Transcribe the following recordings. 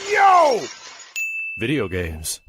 Yo! Video games.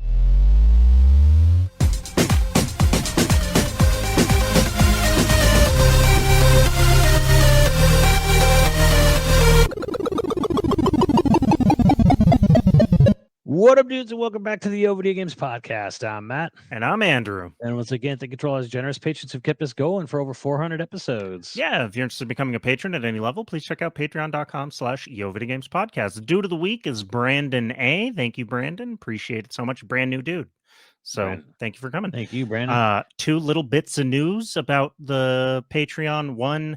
What up, dudes, and welcome back to the YoVideogames podcast. I'm Matt. And I'm Andrew. And once again, thank you to all those generous patrons who've kept us going for over 400 episodes. Yeah, if you're interested in becoming a patron at any level, please check out patreon.com/YoVideogames podcast. The dude of the week is Brandon A. Thank you, Brandon. Appreciate it so much. Brand new dude. So Brandon. Thank you for coming. Thank you, Brandon. Two little bits of news about the Patreon. One,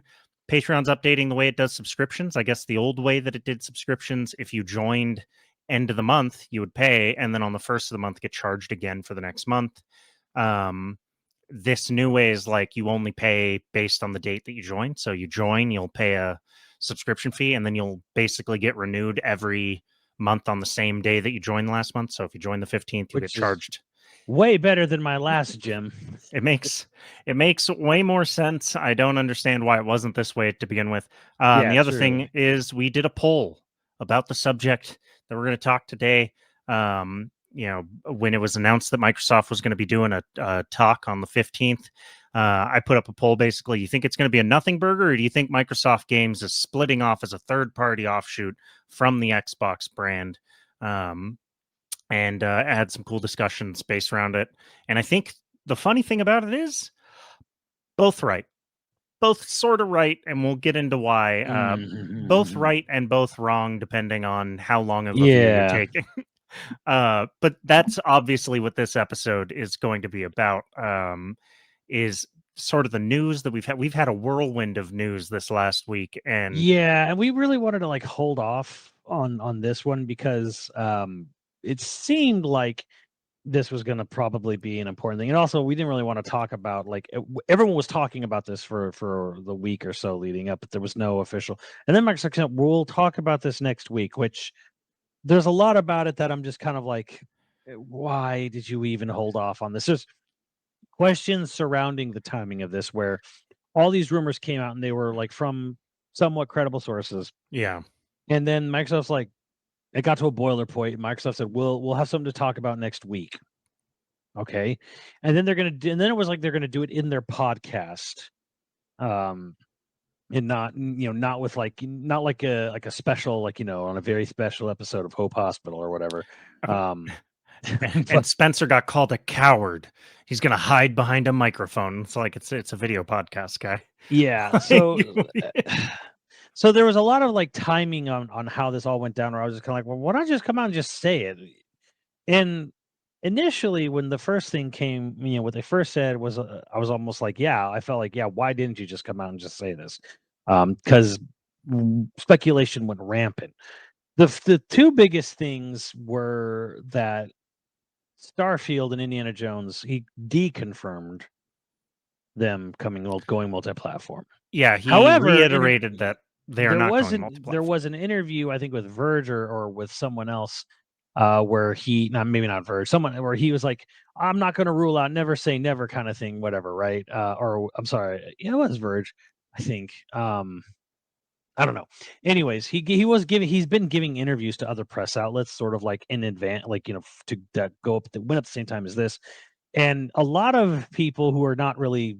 Patreon's updating the way it does subscriptions. I guess the old way that it did subscriptions, if you joined end of the month, you would pay, and then on the first of the month get charged again for the next month. This new way is like you only pay based on the date that you join. So you join, you'll pay a subscription fee, and then you'll basically get renewed every month on the same day that you joined last month. So if you join the 15th, you get charged. Way better than my last gym. It makes way more sense. I don't understand why it wasn't this way to begin with. The other thing is we did a poll about the subject that we're going to talk today. When it was announced that Microsoft was going to be doing a talk on the 15th, I put up a poll. Basically, you think it's going to be a nothing burger, or do you think Microsoft Games is splitting off as a third-party offshoot from the Xbox brand? And I had some cool discussions based around it. And I think the funny thing about it is both right. Both sort of right, and we'll get into why. Both right and both wrong, depending on how long of a view you're taking. But that's obviously what this episode is going to be about, is sort of the news that we've had. We've had a whirlwind of news this last week. And we really wanted to hold off on this one because it seemed like this was going to probably be an important thing. And also, we didn't really want to talk about, everyone was talking about this for the week or so leading up, but there was no official. And then Microsoft said, we'll talk about this next week, which there's a lot about it that I'm just kind of like, why did you even hold off on this? There's questions surrounding the timing of this, where all these rumors came out and they were from somewhat credible sources. Yeah. And then Microsoft's like, it got to a boiler point. Microsoft said, we'll have something to talk about next week. Okay. And then and then it was like they're gonna do it in their podcast. And not with not like a special, on a very special episode of Hope Hospital or whatever. And Spencer got called a coward. He's gonna hide behind a microphone. It's like it's a video podcast guy. Yeah. So so there was a lot of timing on how this all went down, where I was just kind of like, well, why don't I just come out and just say it? And initially, when the first thing came, what they first said was, I was almost like, I felt like, why didn't you just come out and just say this? Because speculation went rampant. The two biggest things were that Starfield and Indiana Jones, he deconfirmed them going multi-platform. Yeah, he reiterated that they are not going multi-platform. There was an interview, I think, with Verge or with someone else, where maybe not Verge, someone where he was like, I'm not going to rule out, never say never kind of thing, whatever, right? Or I'm sorry, it was Verge, I think. I don't know. Anyways, he's been giving interviews to other press outlets, sort of in advance, that go up that went at the same time as this. And a lot of people who are not really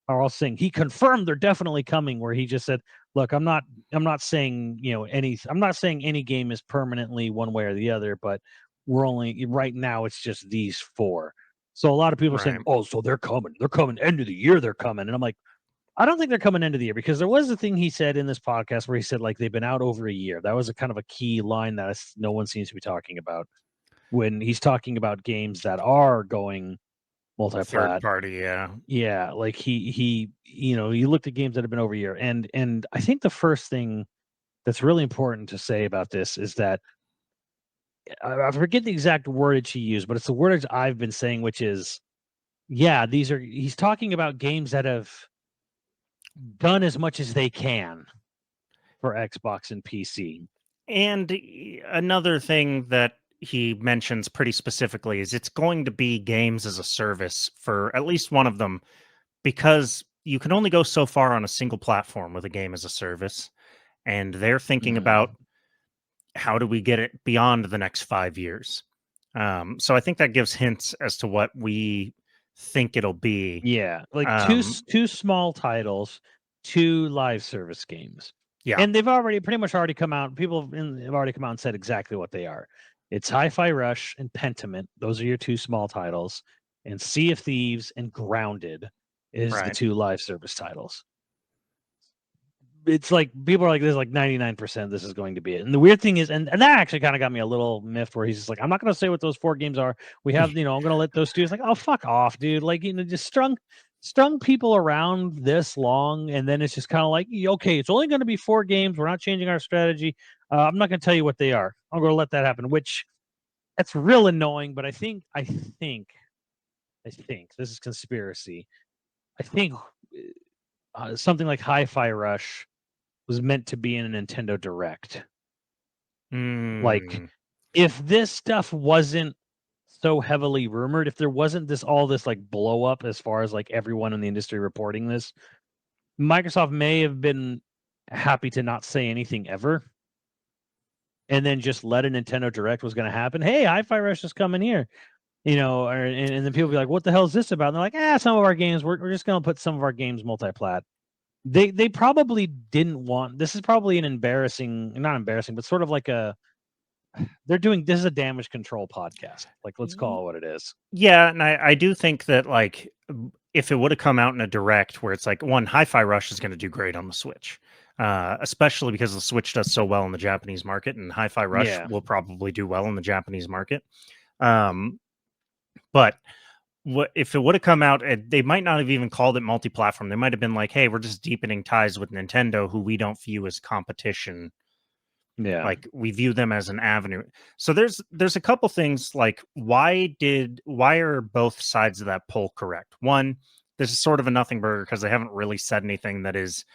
are all saying he confirmed they're definitely coming, where he just said, look, I'm not saying, I'm not saying any game is permanently one way or the other, but we're only right now, it's just these four. So a lot of people are saying, oh, so they're coming end of the year, they're coming. And I'm like, I don't think they're coming end of the year, because there was a thing he said in this podcast where he said they've been out over a year. That was a kind of a key line that no one seems to be talking about when he's talking about games that are going multi-plat. Third party, yeah. Yeah, he you looked at games that have been over a year. And I think the first thing that's really important to say about this is that, I forget the exact wordage he used, but it's the wordage I've been saying, which is, he's talking about games that have done as much as they can for Xbox and PC. And another thing that he mentions pretty specifically is it's going to be games as a service for at least one of them, because you can only go so far on a single platform with a game as a service. And they're thinking about how do we get it beyond the next 5 years? So I think that gives hints as to what we think it'll be. Yeah, like Um, two small titles, 2 live service games. Yeah. And they've pretty much already come out. People have already come out and said exactly what they are. It's Hi-Fi Rush and Pentiment. Those are your 2 small titles. And Sea of Thieves and Grounded is the Right. 2 live service titles. It's like people are like, there's like 99% this is going to be it. And the weird thing is, and that actually kind of got me a little miffed where he's just like, I'm not going to say what those 4 games are. We have, I'm going to let those 2. It's like, oh, fuck off, dude. Like, just strung people around this long. And then it's just kind of like, okay, it's only going to be 4 games. We're not changing our strategy. I'm not going to tell you what they are. I'm going to let that happen, which that's real annoying. But I think this is conspiracy. I think something like Hi-Fi Rush was meant to be in a Nintendo Direct. Like, if this stuff wasn't so heavily rumored, if there wasn't all this like blow up as far as like everyone in the industry reporting this, Microsoft may have been happy to not say anything ever, and then just let a Nintendo Direct was going to happen. Hey, Hi-Fi Rush is coming here, and then people be like, "What the hell is this about?" And they're like, some of our games, we're just going to put some of our games multi-plat. They probably didn't want. This is probably an not embarrassing, but sort of like this is a damage control podcast. Like, let's call it what it is. Yeah, and I do think that, like, if it would have come out in a direct where it's like, one, Hi-Fi Rush is going to do great on the Switch, especially because the Switch does so well in the Japanese market, and Hi-Fi Rush will probably do well in the Japanese market. But if it would have come out, they might not have even called it multi-platform. They might have been like, hey, we're just deepening ties with Nintendo, who we don't view as competition. Yeah. Like, we view them as an avenue. So there's a couple things, like, why are both sides of that poll correct? One, this is sort of a nothing burger because they haven't really said anything that is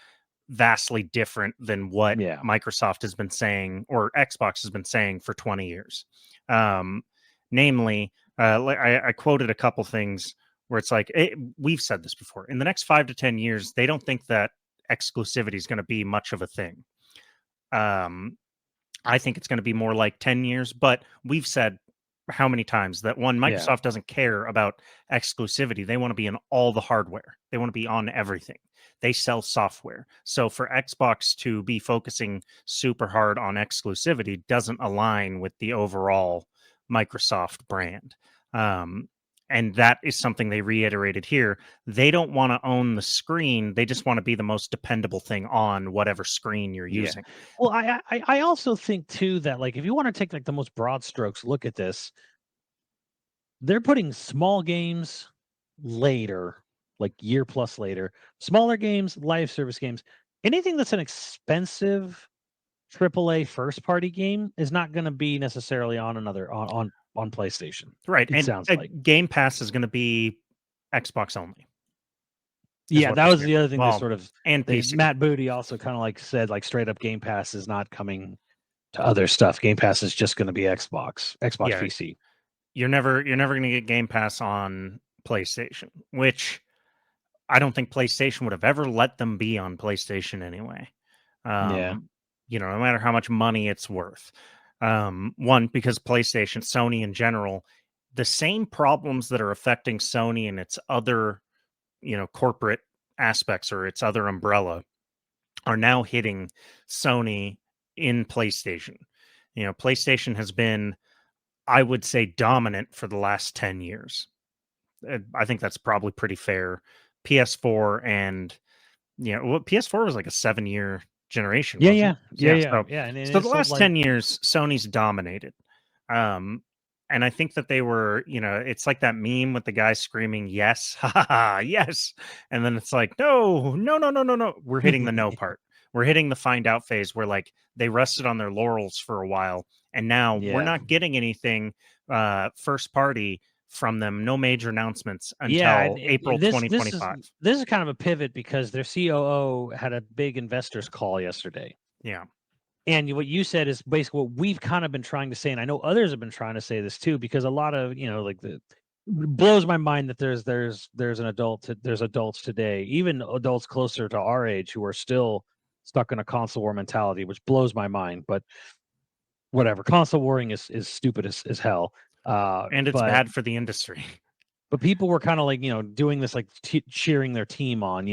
vastly different than what Microsoft has been saying or Xbox has been saying for 20 years. Namely, I quoted a couple things where it's like, we've said this before. In the next 5 to 10 years, they don't think that exclusivity is going to be much of a thing. I think it's going to be more like 10 years, but we've said how many times that Microsoft doesn't care about exclusivity. They want to be in all the hardware. They want to be on everything. They sell software. So for Xbox to be focusing super hard on exclusivity doesn't align with the overall Microsoft brand. And that is something they reiterated here. They don't want to own the screen. They just want to be the most dependable thing on whatever screen you're using. Well, I also think too that, like, if you want to take like the most broad strokes look at this, they're putting small games later, like year plus later, smaller games, live service games. Anything that's an expensive AAA first party game is not going to be necessarily on PlayStation. Right. It sounds like Game Pass is going to be Xbox only. Yeah, that was the other thing that sort of, and PC. Matt Booty also kind of like said, like, straight up, Game Pass is not coming to other stuff. Game Pass is just going to be Xbox PC. You're never going to get Game Pass on PlayStation, which I don't think PlayStation would have ever let them be on PlayStation anyway. No matter how much money it's worth. One, because PlayStation, Sony in general, the same problems that are affecting Sony and its other, corporate aspects or its other umbrella are now hitting Sony in PlayStation. PlayStation has been, I would say, dominant for the last 10 years. I think that's probably pretty fair. PS4 and, PS4 was like a 7-year generation. Yeah. So the last 10 years, Sony's dominated. And I think that they were, it's like that meme with the guy screaming, yes, yes. And then it's like, no. We're hitting the no part. We're hitting the find out phase where, like, they rested on their laurels for a while. And now we're not getting anything first party from them. No major announcements until April 2025. This is kind of a pivot because their COO had a big investors call yesterday. Yeah. And what you said is basically what we've kind of been trying to say, and I know others have been trying to say this too, because a lot of, it blows my mind that there's adults today, even adults closer to our age, who are still stuck in a console war mentality, which blows my mind. But whatever. Console warring is stupid as hell. And it's bad for the industry. But people were kind of like, doing this, like cheering their team on,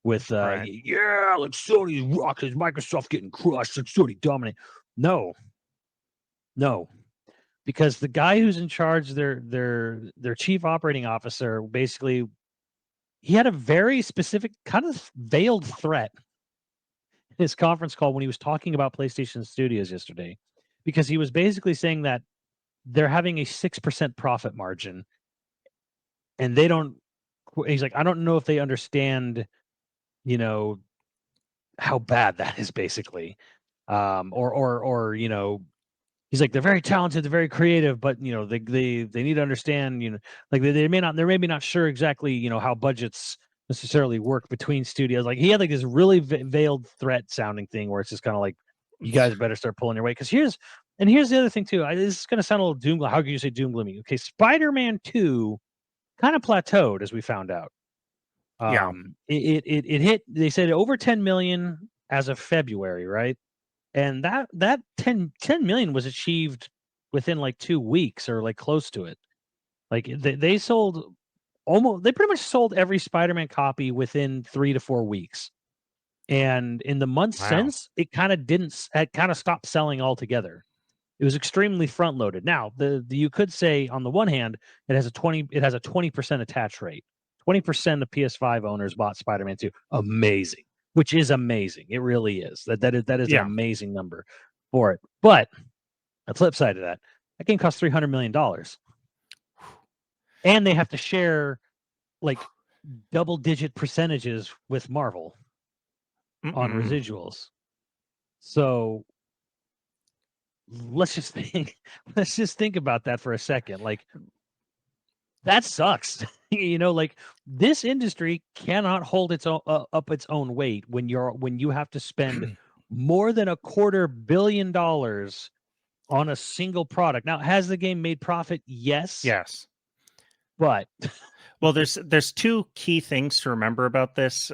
with Right. yeah, like Sony's rocking, Microsoft getting crushed, like Sony dominate. No, because the guy who's in charge, their chief operating officer, basically, he had a very specific, kind of veiled threat in his conference call when he was talking about PlayStation Studios yesterday, because he was basically saying that they're having a 6% profit margin, and they don't. He's like, I don't know if they understand, how bad that is, basically, or he's like, they're very talented, they're very creative, but they need to understand, like they're maybe not sure exactly, how budgets necessarily work between studios. Like, he had like this really veiled threat sounding thing where it's just kind of like, you guys better start pulling your weight, because here's the other thing too. This is going to sound a little doom. How can you say doom gloomy? Okay, Spider-Man 2 kind of plateaued, as we found out. Yeah. It hit, they said, over 10 million as of February, right? And that 10 million was achieved within like 2 weeks, or like close to it. Like they sold they pretty much sold every Spider-Man copy within 3 to 4 weeks. And in the months since, it kind of stopped selling altogether. It was extremely front loaded. Now, you could say, on the one hand, it has a 20% attach rate. 20% of PS5 owners bought Spider-Man 2. Amazing. Which is amazing. It really is. That is an amazing number for it. But the flip side of that game costs $300 million. And they have to share like double-digit percentages with Marvel on residuals. So let's just think about that for a second. Like, that sucks. Like, this industry cannot hold its own up its own weight when you have to spend more than $250 million on a single product. Now, has the game made profit? Yes. But well, there's two key things to remember about this.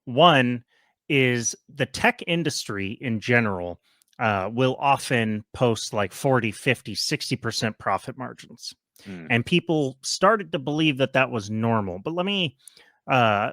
One is the tech industry in general will often post like 40, 50, 60% profit margins. And people started to believe that was normal. But let me, a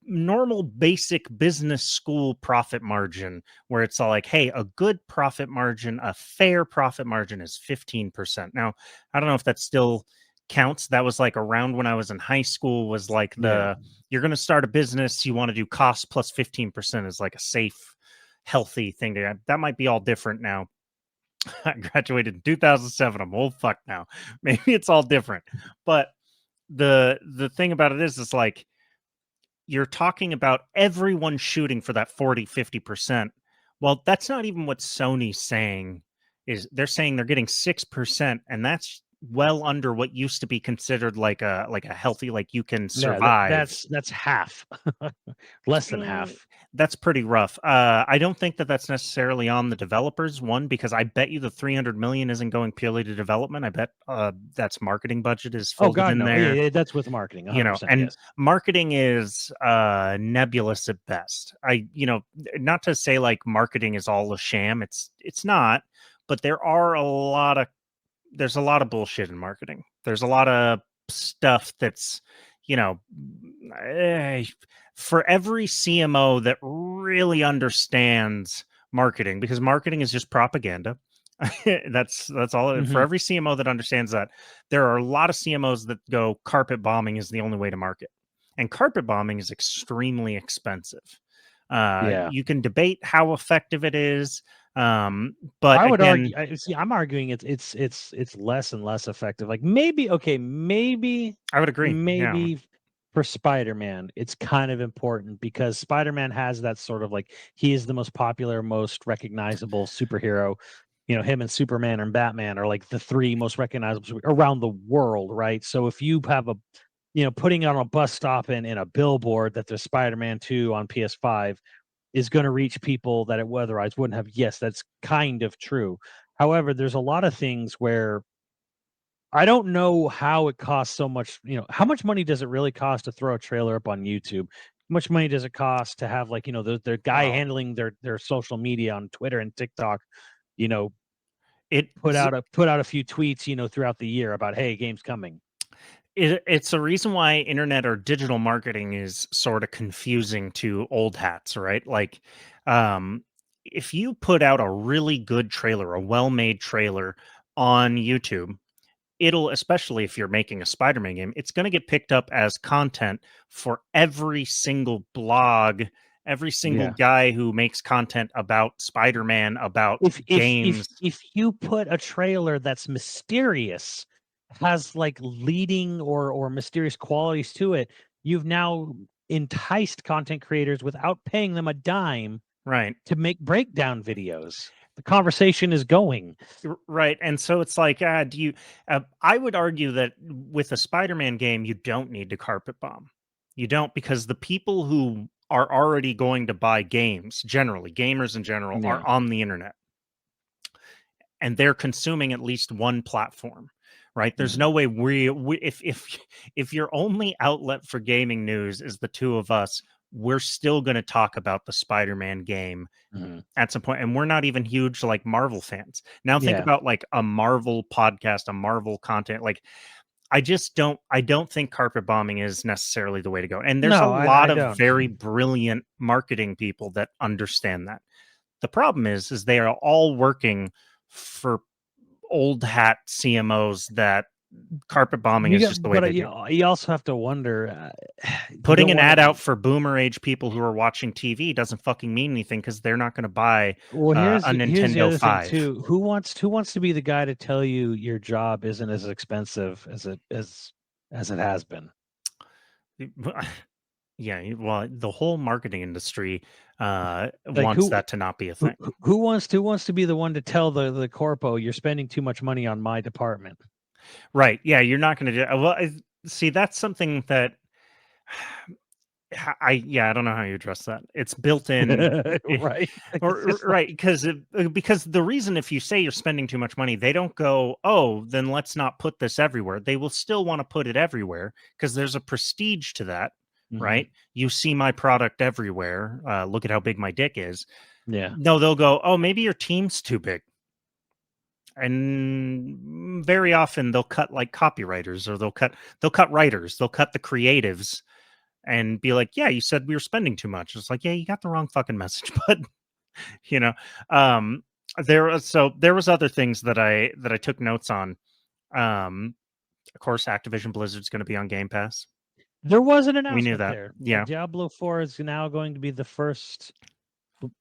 normal basic business school profit margin, where it's all like, hey, a good profit margin, a fair profit margin is 15%. Now, I don't know if that still counts. That was like around when I was in high school, was like you're going to start a business, you want to do cost plus 15% is like a safe, healthy thing to have. That might be all different now. I graduated in 2007. I'm old fuck now. Maybe it's all different. But the thing about it is like, you're talking about everyone shooting for that 40, 50%. Well, that's not even what Sony's saying. They're saying they're getting 6%, and that's well under what used to be considered like a healthy, like you can survive. That's half. Less than half. That's pretty rough. I don't think that's necessarily on the developers, one, because I bet you the 300 million isn't going purely to development. I bet that's marketing budget is folded in there. Yeah, that's with marketing. 100%, and yes. Marketing is nebulous at best. Not to say like marketing is all a sham. It's not, but there's a lot of bullshit in marketing. There's a lot of stuff that's, for every CMO that really understands marketing, because marketing is just propaganda. that's all. For every CMO that understands that, there are a lot of CMOs that go, carpet bombing is the only way to market. And carpet bombing is extremely expensive. You can debate how effective it is. But I would argue. I'm arguing it's less and less effective. Like, maybe I would agree. Maybe for Spider-Man, it's kind of important, because Spider-Man has that sort of like, he is the most popular, most recognizable superhero. Him and Superman and Batman are like the three most recognizable around the world, right? So if you have putting on a bus stop and in a billboard that there's Spider-Man 2 on PS5 is going to reach people that it otherwise wouldn't have. Yes, that's kind of true. However, there's a lot of things where I don't know how it costs so much. How much money does it really cost to throw a trailer up on YouTube? How much money does it cost to have, like, their guy handling their social media on Twitter and TikTok put out a few tweets, throughout the year about, hey, game's coming. It's a reason why internet or digital marketing is sort of confusing to old hats, right? Like, if you put out a really good trailer, a well-made trailer on YouTube, it'll, especially if you're making a Spider-Man game, it's going to get picked up as content for every single blog, every single guy who makes content about Spider-Man, about games. If you put a trailer that's mysterious, has like leading or mysterious qualities to it, you've now enticed content creators without paying them a dime, right, to make breakdown videos. The conversation is going right. And so it's like, I would argue that with a Spider-Man game, you don't need to carpet bomb. You don't, because the people who are already going to buy games, generally gamers in general, are on the internet, and they're consuming at least one platform, right? There's no way if your only outlet for gaming news is the two of us, we're still going to talk about the Spider-Man game at some point, and we're not even huge like Marvel fans. Now think about like a Marvel podcast, a Marvel content. Like, I don't think carpet bombing is necessarily the way to go. And there's a lot of very brilliant marketing people that understand that. The problem is they are all working for old hat CMOs that carpet bombing is just the way they do. You also have to wonder, putting an ad out for boomer age people who are watching TV doesn't fucking mean anything, because they're not going to buy a Nintendo here's the other 5. thing too. Who wants to be the guy to tell you your job isn't as expensive as it has been? Yeah, well, the whole marketing industry wants that to not be a thing. Who wants to be the one to tell the corpo you're spending too much money on my department? Right. Yeah, you're not going to do. Well, see, that's something that I don't know how you address that. It's built in, right? Right, because the reason, if you say you're spending too much money, they don't go, oh, then let's not put this everywhere. They will still want to put it everywhere because there's a prestige to that. Right? You see my product everywhere. Look at how big my dick is. Yeah. No, they'll go, oh, maybe your team's too big. And very often they'll cut like copywriters, or they'll cut writers, they'll cut the creatives, and be like, yeah, you said we were spending too much. It's like, yeah, you got the wrong fucking message. But there was other things that I took notes on. Of course, Activision Blizzard's going to be on Game Pass. There was an announcement. We knew that. There. Yeah. Diablo 4 is now going to be the first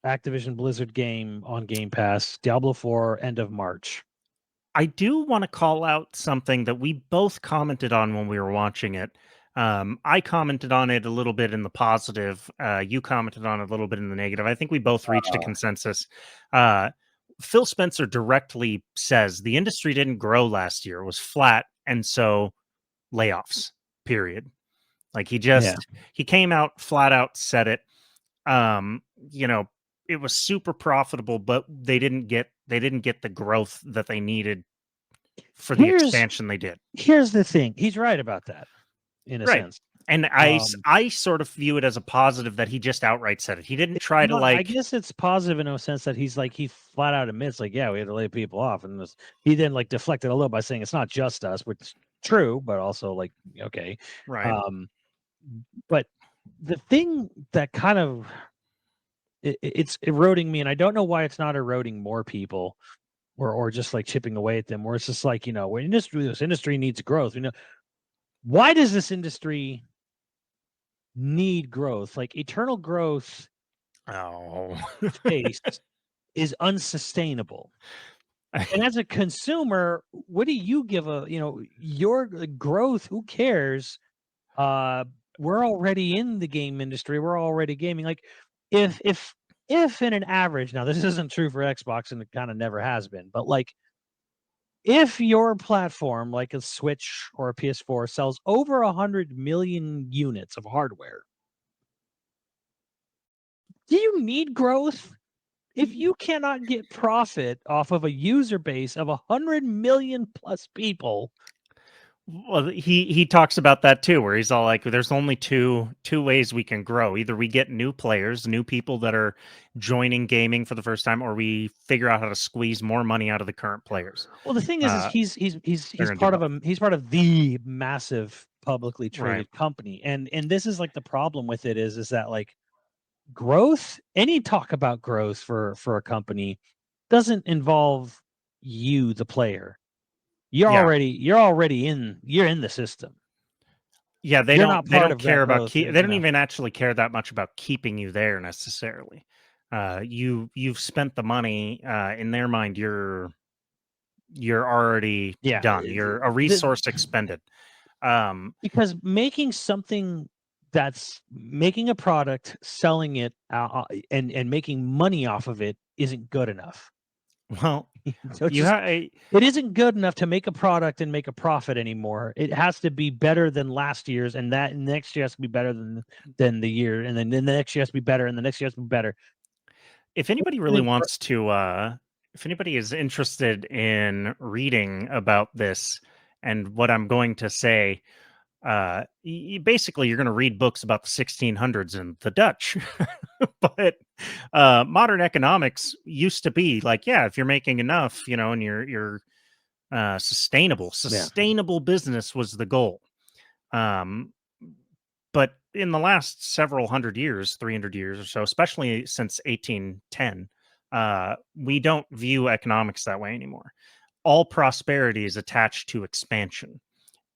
Activision Blizzard game on Game Pass. Diablo 4, end of March. I do want to call out something that we both commented on when we were watching it. I commented on it a little bit in the positive. You commented on it a little bit in the negative. I think we both reached a consensus. Phil Spencer directly says the industry didn't grow last year. It was flat. And so layoffs, period. Like, he came out flat out, said it. It was super profitable, but they didn't get the growth that they needed for the expansion they did. Here's the thing. He's right about that, in a sense. And I sort of view it as a positive that he just outright said it. He didn't try to like. I guess it's positive in a sense that he's like, he flat out admits, like, yeah, we had to lay people off, and he then like deflected a little by saying it's not just us, which is true, but also like, okay, right. But the thing that kind of it's eroding me, and I don't know why it's not eroding more people, or just like chipping away at them, where it's just like, this industry needs growth. Why does this industry need growth? Like, eternal growth space is unsustainable. And as a consumer, what do you give your growth? Who cares? We're already in the game industry. We're already gaming. Like, if in an average, now this isn't true for Xbox, and it kind of never has been, but like, if your platform, like a Switch or a PS4, sells over 100 million units of hardware, do you need growth? If you cannot get profit off of a user base of 100 million plus people, Well, he talks about that too, where he's all like, "There's only two ways we can grow. Either we get new players, new people that are joining gaming for the first time, or we figure out how to squeeze more money out of the current players." Well, the thing is he's They're gonna do part of both. he's part of the massive publicly Right. traded company, and this is like the problem with it is that like growth, any talk about growth for a company doesn't involve you, the player. You're Yeah. already in the system. Yeah, they You're not don't part of care that about growth. they don't even actually care that much about keeping you there necessarily. You've spent the money, in their mind, you're already Yeah, done. You're a resource expended. because making something that's making a product, selling it, and making money off of it isn't good enough. Well, So you it isn't good enough to make a product and make a profit anymore. It has to be better than last year's, and that next year has to be better than the year, and then the next year has to be better, and the next year has to be better. if anybody really wants to, if anybody is interested in reading about this and what I'm going to say, basically you're going to read books about the 1600s and the Dutch. But modern economics used to be like, yeah, if you're making enough, and you're sustainable business was the goal. Um, but in the last several hundred years, 300 years or so, especially since 1810, we don't view economics that way anymore. All prosperity is attached to expansion.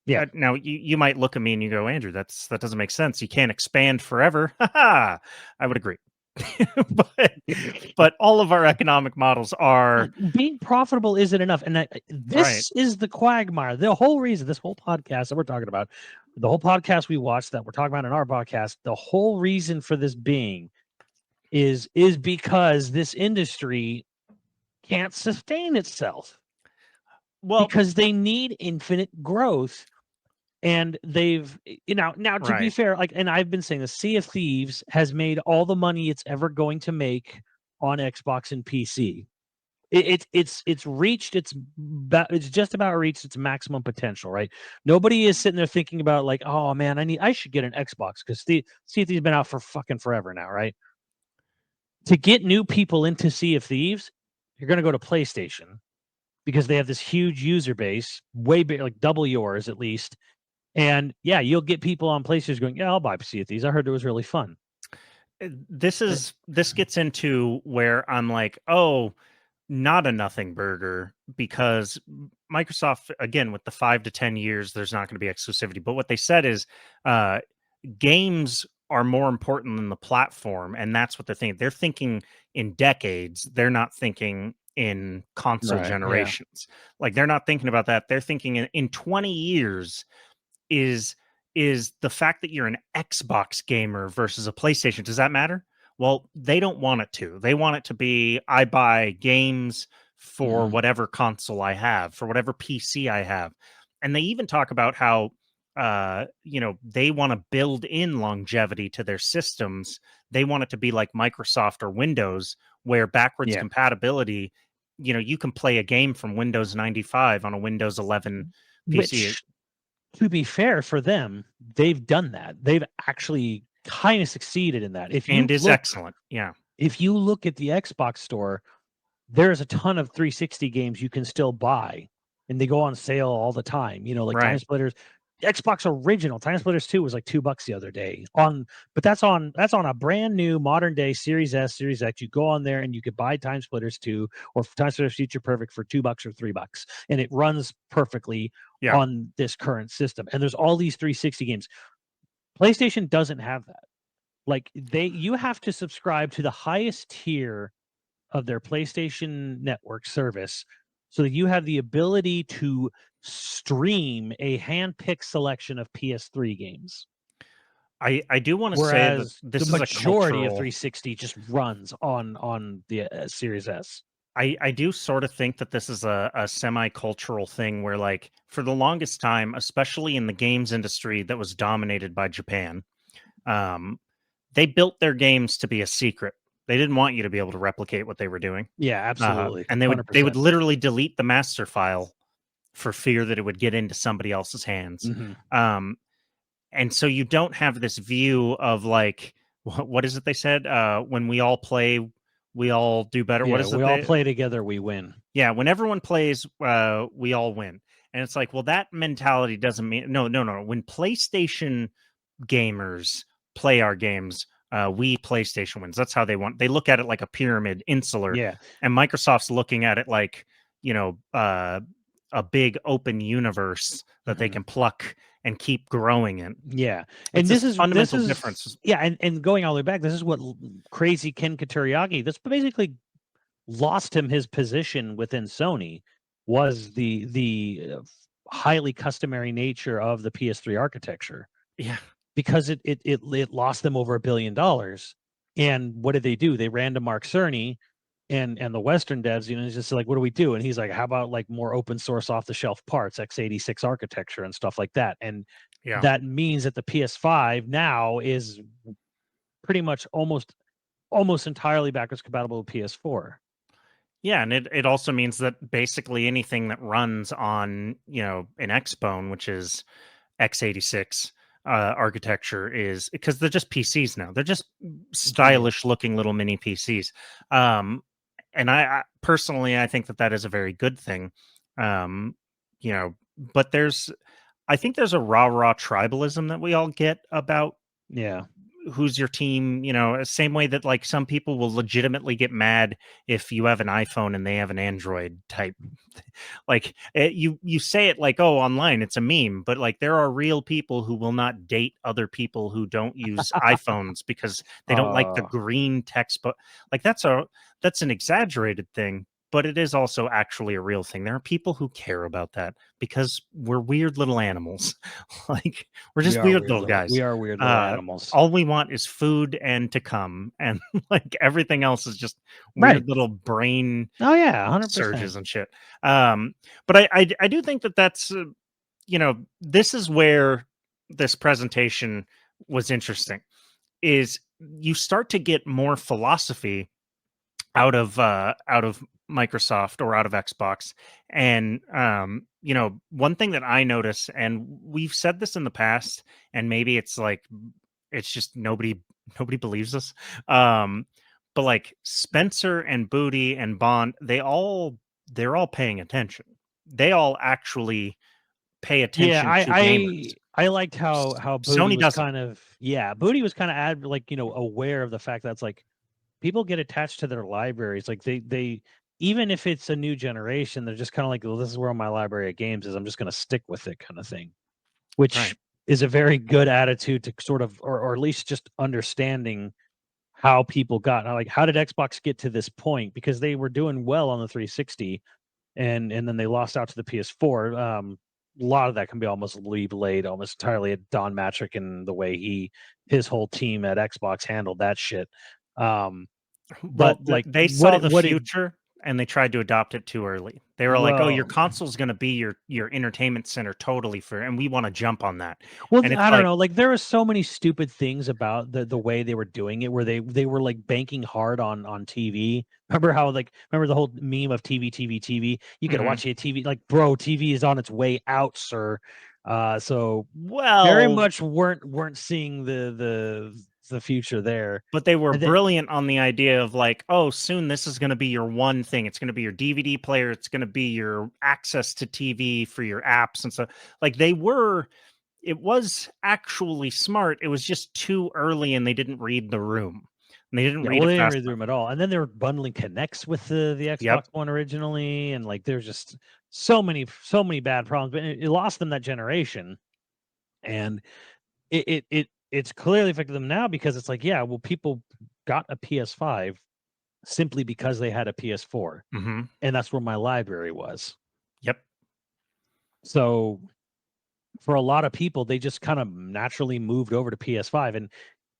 Yeah. Now you might look at me and you go, Andrew, that doesn't make sense. You can't expand forever. I would agree. but all of our economic models are being profitable isn't enough, and this is the quagmire. The whole reason this whole podcast that we're talking about, the whole podcast we watched that we're talking about in our podcast, the whole reason for this being is because this industry can't sustain itself. well because they need infinite growth, and they've now to be fair, like, and I've been saying the Sea of Thieves has made all the money it's ever going to make on Xbox and PC. It's reached it's just about reached its maximum potential, right? Nobody is sitting there thinking about like, oh man, I should get an Xbox because Sea of Thieves been out for fucking forever now, right? To get new people into Sea of Thieves, you're going to go to PlayStation because they have this huge user base, way big, like double yours at least. And yeah, you'll get people on PlayStation going, yeah, I'll buy Sea of Thieves. I heard it was really fun. This gets into where I'm like, oh, not a nothing burger, because Microsoft, again, with the 5 to 10 years, there's not going to be exclusivity. But what they said is games are more important than the platform. And that's what they're thinking. They're thinking in decades. They're not thinking in console generations. Yeah. Like, they're not thinking about that. They're thinking in 20 years is the fact that you're an Xbox gamer versus a PlayStation. Does that matter? Well, they don't want it to. They want it to be, I buy games for whatever console I have, for whatever PC I have. And they even talk about how they want to build in longevity to their systems. They want it to be like Microsoft or Windows, where backwards compatibility, you can play a game from Windows 95 on a Windows 11 PC. Which, to be fair for them, they've done that. They've actually kind of succeeded in that. Excellent. Yeah. If you look at the Xbox store, there's a ton of 360 games you can still buy, and they go on sale all the time. Like Time Splitters, Xbox original Time Splitters 2 was like $2 the other day but that's on a brand new modern day Series S, Series X. You go on there and you could buy Time Splitters 2 or Time Splitters Future Perfect for $2 or $3, and it runs perfectly on this current system. And there's all these 360 games. PlayStation doesn't have that. Like, you have to subscribe to the highest tier of their PlayStation Network service so that you have the ability to stream a hand-picked selection of PS3 games. I do want to say that this the is majority of 360 just runs on the Series S. I do sort of think that this is a semi-cultural thing where, like, for the longest time, especially in the games industry that was dominated by Japan, they built their games to be a secret. They didn't want you to be able to replicate what they were doing. Yeah, absolutely. And they would literally delete the master file for fear that it would get into somebody else's hands. Mm-hmm. And so you don't have this view of like, what is it they said? When we all play, we all do better. What Yeah, is it? we all play together, we win. Yeah, when everyone plays, we all win. And it's like, well, that mentality doesn't mean no. When PlayStation gamers play our games, we PlayStation wins. That's how they want. They look at it like a pyramid, insular, Yeah. and Microsoft's looking at it like, a big open universe that they can pluck and keep growing in. Yeah, and It's this fundamental is difference. yeah, and going all the way back, this is what crazy Ken Kateriyagi. This basically lost him his position within Sony, was the highly customary nature of the PS3 architecture. Yeah, because it lost them over $1 billion. And what did they do? They ran to Mark Cerny and the Western devs, it's just like, what do we do? And he's like, how about like more open source off the shelf parts, x86 architecture and stuff like that. And yeah. that means that the PS5 now is pretty much almost entirely backwards compatible with PS4. Yeah, and it also means that basically anything that runs on, an Xbone, which is x86 architecture, is because they're just PCs now. They're just stylish looking little mini PCs. And I personally, I think that is a very good thing. But I think there's a rah tribalism that we all get about who's your team, same way that like some people will legitimately get mad if you have an iPhone and they have an Android type. Like you say it like, oh, online it's a meme, but like there are real people who will not date other people who don't use iPhones because they don't like the green text. But like that's an exaggerated thing, but it is also actually a real thing. There are people who care about that because we're weird little animals. Like we're just weird little guys. We are weird little animals. All we want is food and to come, and like everything else is just weird little brain. Oh yeah, 100% surges and shit. But I do think that that's this is where this presentation was interesting. Is you start to get more philosophy out of Microsoft or out of Xbox. And one thing that I notice, and we've said this in the past, and maybe it's like it's just nobody believes us. But like Spencer and Booty and Bond, they're all paying attention. They all actually pay attention to gamers. I liked how Booty Sony was doesn't. kind of Booty was kind of aware of the fact that it's like people get attached to their libraries. Like they even if it's a new generation, they're just kind of like, well, this is where my library of games is. I'm just going to stick with it, kind of thing, which is a very good attitude to sort of, or at least just understanding how people got. Like, how did Xbox get to this point? Because they were doing well on the 360, and then they lost out to the PS4. A lot of that can be almost laid almost entirely at Don Matrick and the way his whole team at Xbox handled that shit. Well, But like they saw the future and they tried to adopt it too early. They were like, "Oh, your console's going to be your entertainment center totally and we want to jump on that." Well, and I don't know. Like there were so many stupid things about the way they were doing it, where they were like banking hard on TV. Remember the whole meme of TV? You got to watch your TV. Like, bro, TV is on its way out, sir. So very much weren't seeing the future there. But they were brilliant on the idea of like, oh, soon this is going to be your one thing. It's going to be your DVD player. It's going to be your access to TV for your apps and stuff. Like it was actually smart. It was just too early and they didn't read the room. And they didn't read the room at all. And then they were bundling Connects with the Xbox One originally. And like, there's just so many bad problems, but it lost them that generation. And it's clearly affected them now because it's like, yeah, well, people got a PS5 simply because they had a PS4. Mm-hmm. And that's where my library was. Yep. So for a lot of people, they just kind of naturally moved over to PS5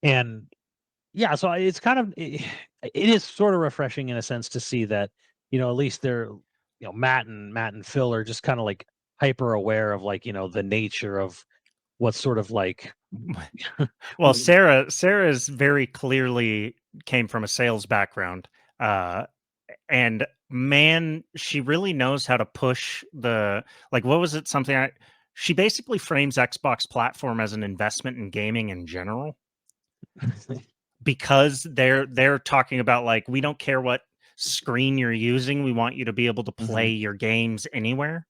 and yeah, so it's kind of it is sort of refreshing in a sense to see that, at least they're, Matt and Phil are just kind of like hyper aware of like, the nature of what's sort of like well, Sarah's very clearly came from a sales background. And man, she really knows how to push the, like, what was it? She basically frames Xbox platform as an investment in gaming in general, because they're talking about, like, we don't care what screen you're using, we want you to be able to play your games anywhere.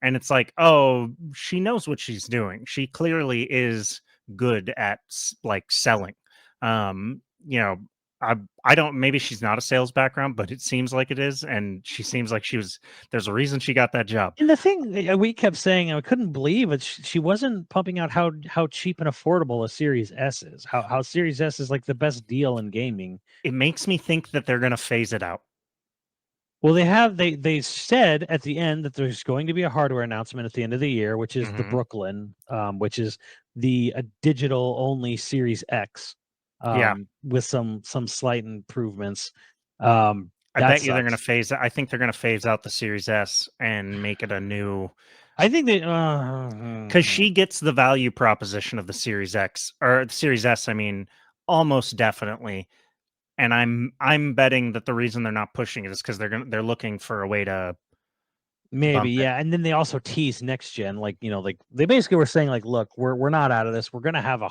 And it's like, oh, she knows what she's doing. She clearly is good at like selling. You know, I don't, maybe she's not a sales background, but it seems like it is, and she seems like there's a reason she got that job. And the thing we kept saying, I couldn't believe it. She wasn't pumping out how cheap and affordable a Series S is. How Series S is like the best deal in gaming. It makes me think that they're going to phase it out. Well, they said at the end that there's going to be a hardware announcement at the end of the year, which is the Brooklyn, which is the digital only Series X, with some slight improvements. I bet you they're going to phase. I think they're going to phase out the Series S and make it a new. I think they because she gets the value proposition of the Series X or the Series S. I mean, almost definitely. And I'm betting that the reason they're not pushing it is because they're looking for a way to maybe, yeah. And then they also tease next gen, like, like they basically were saying, like, look, we're not out of this. We're gonna have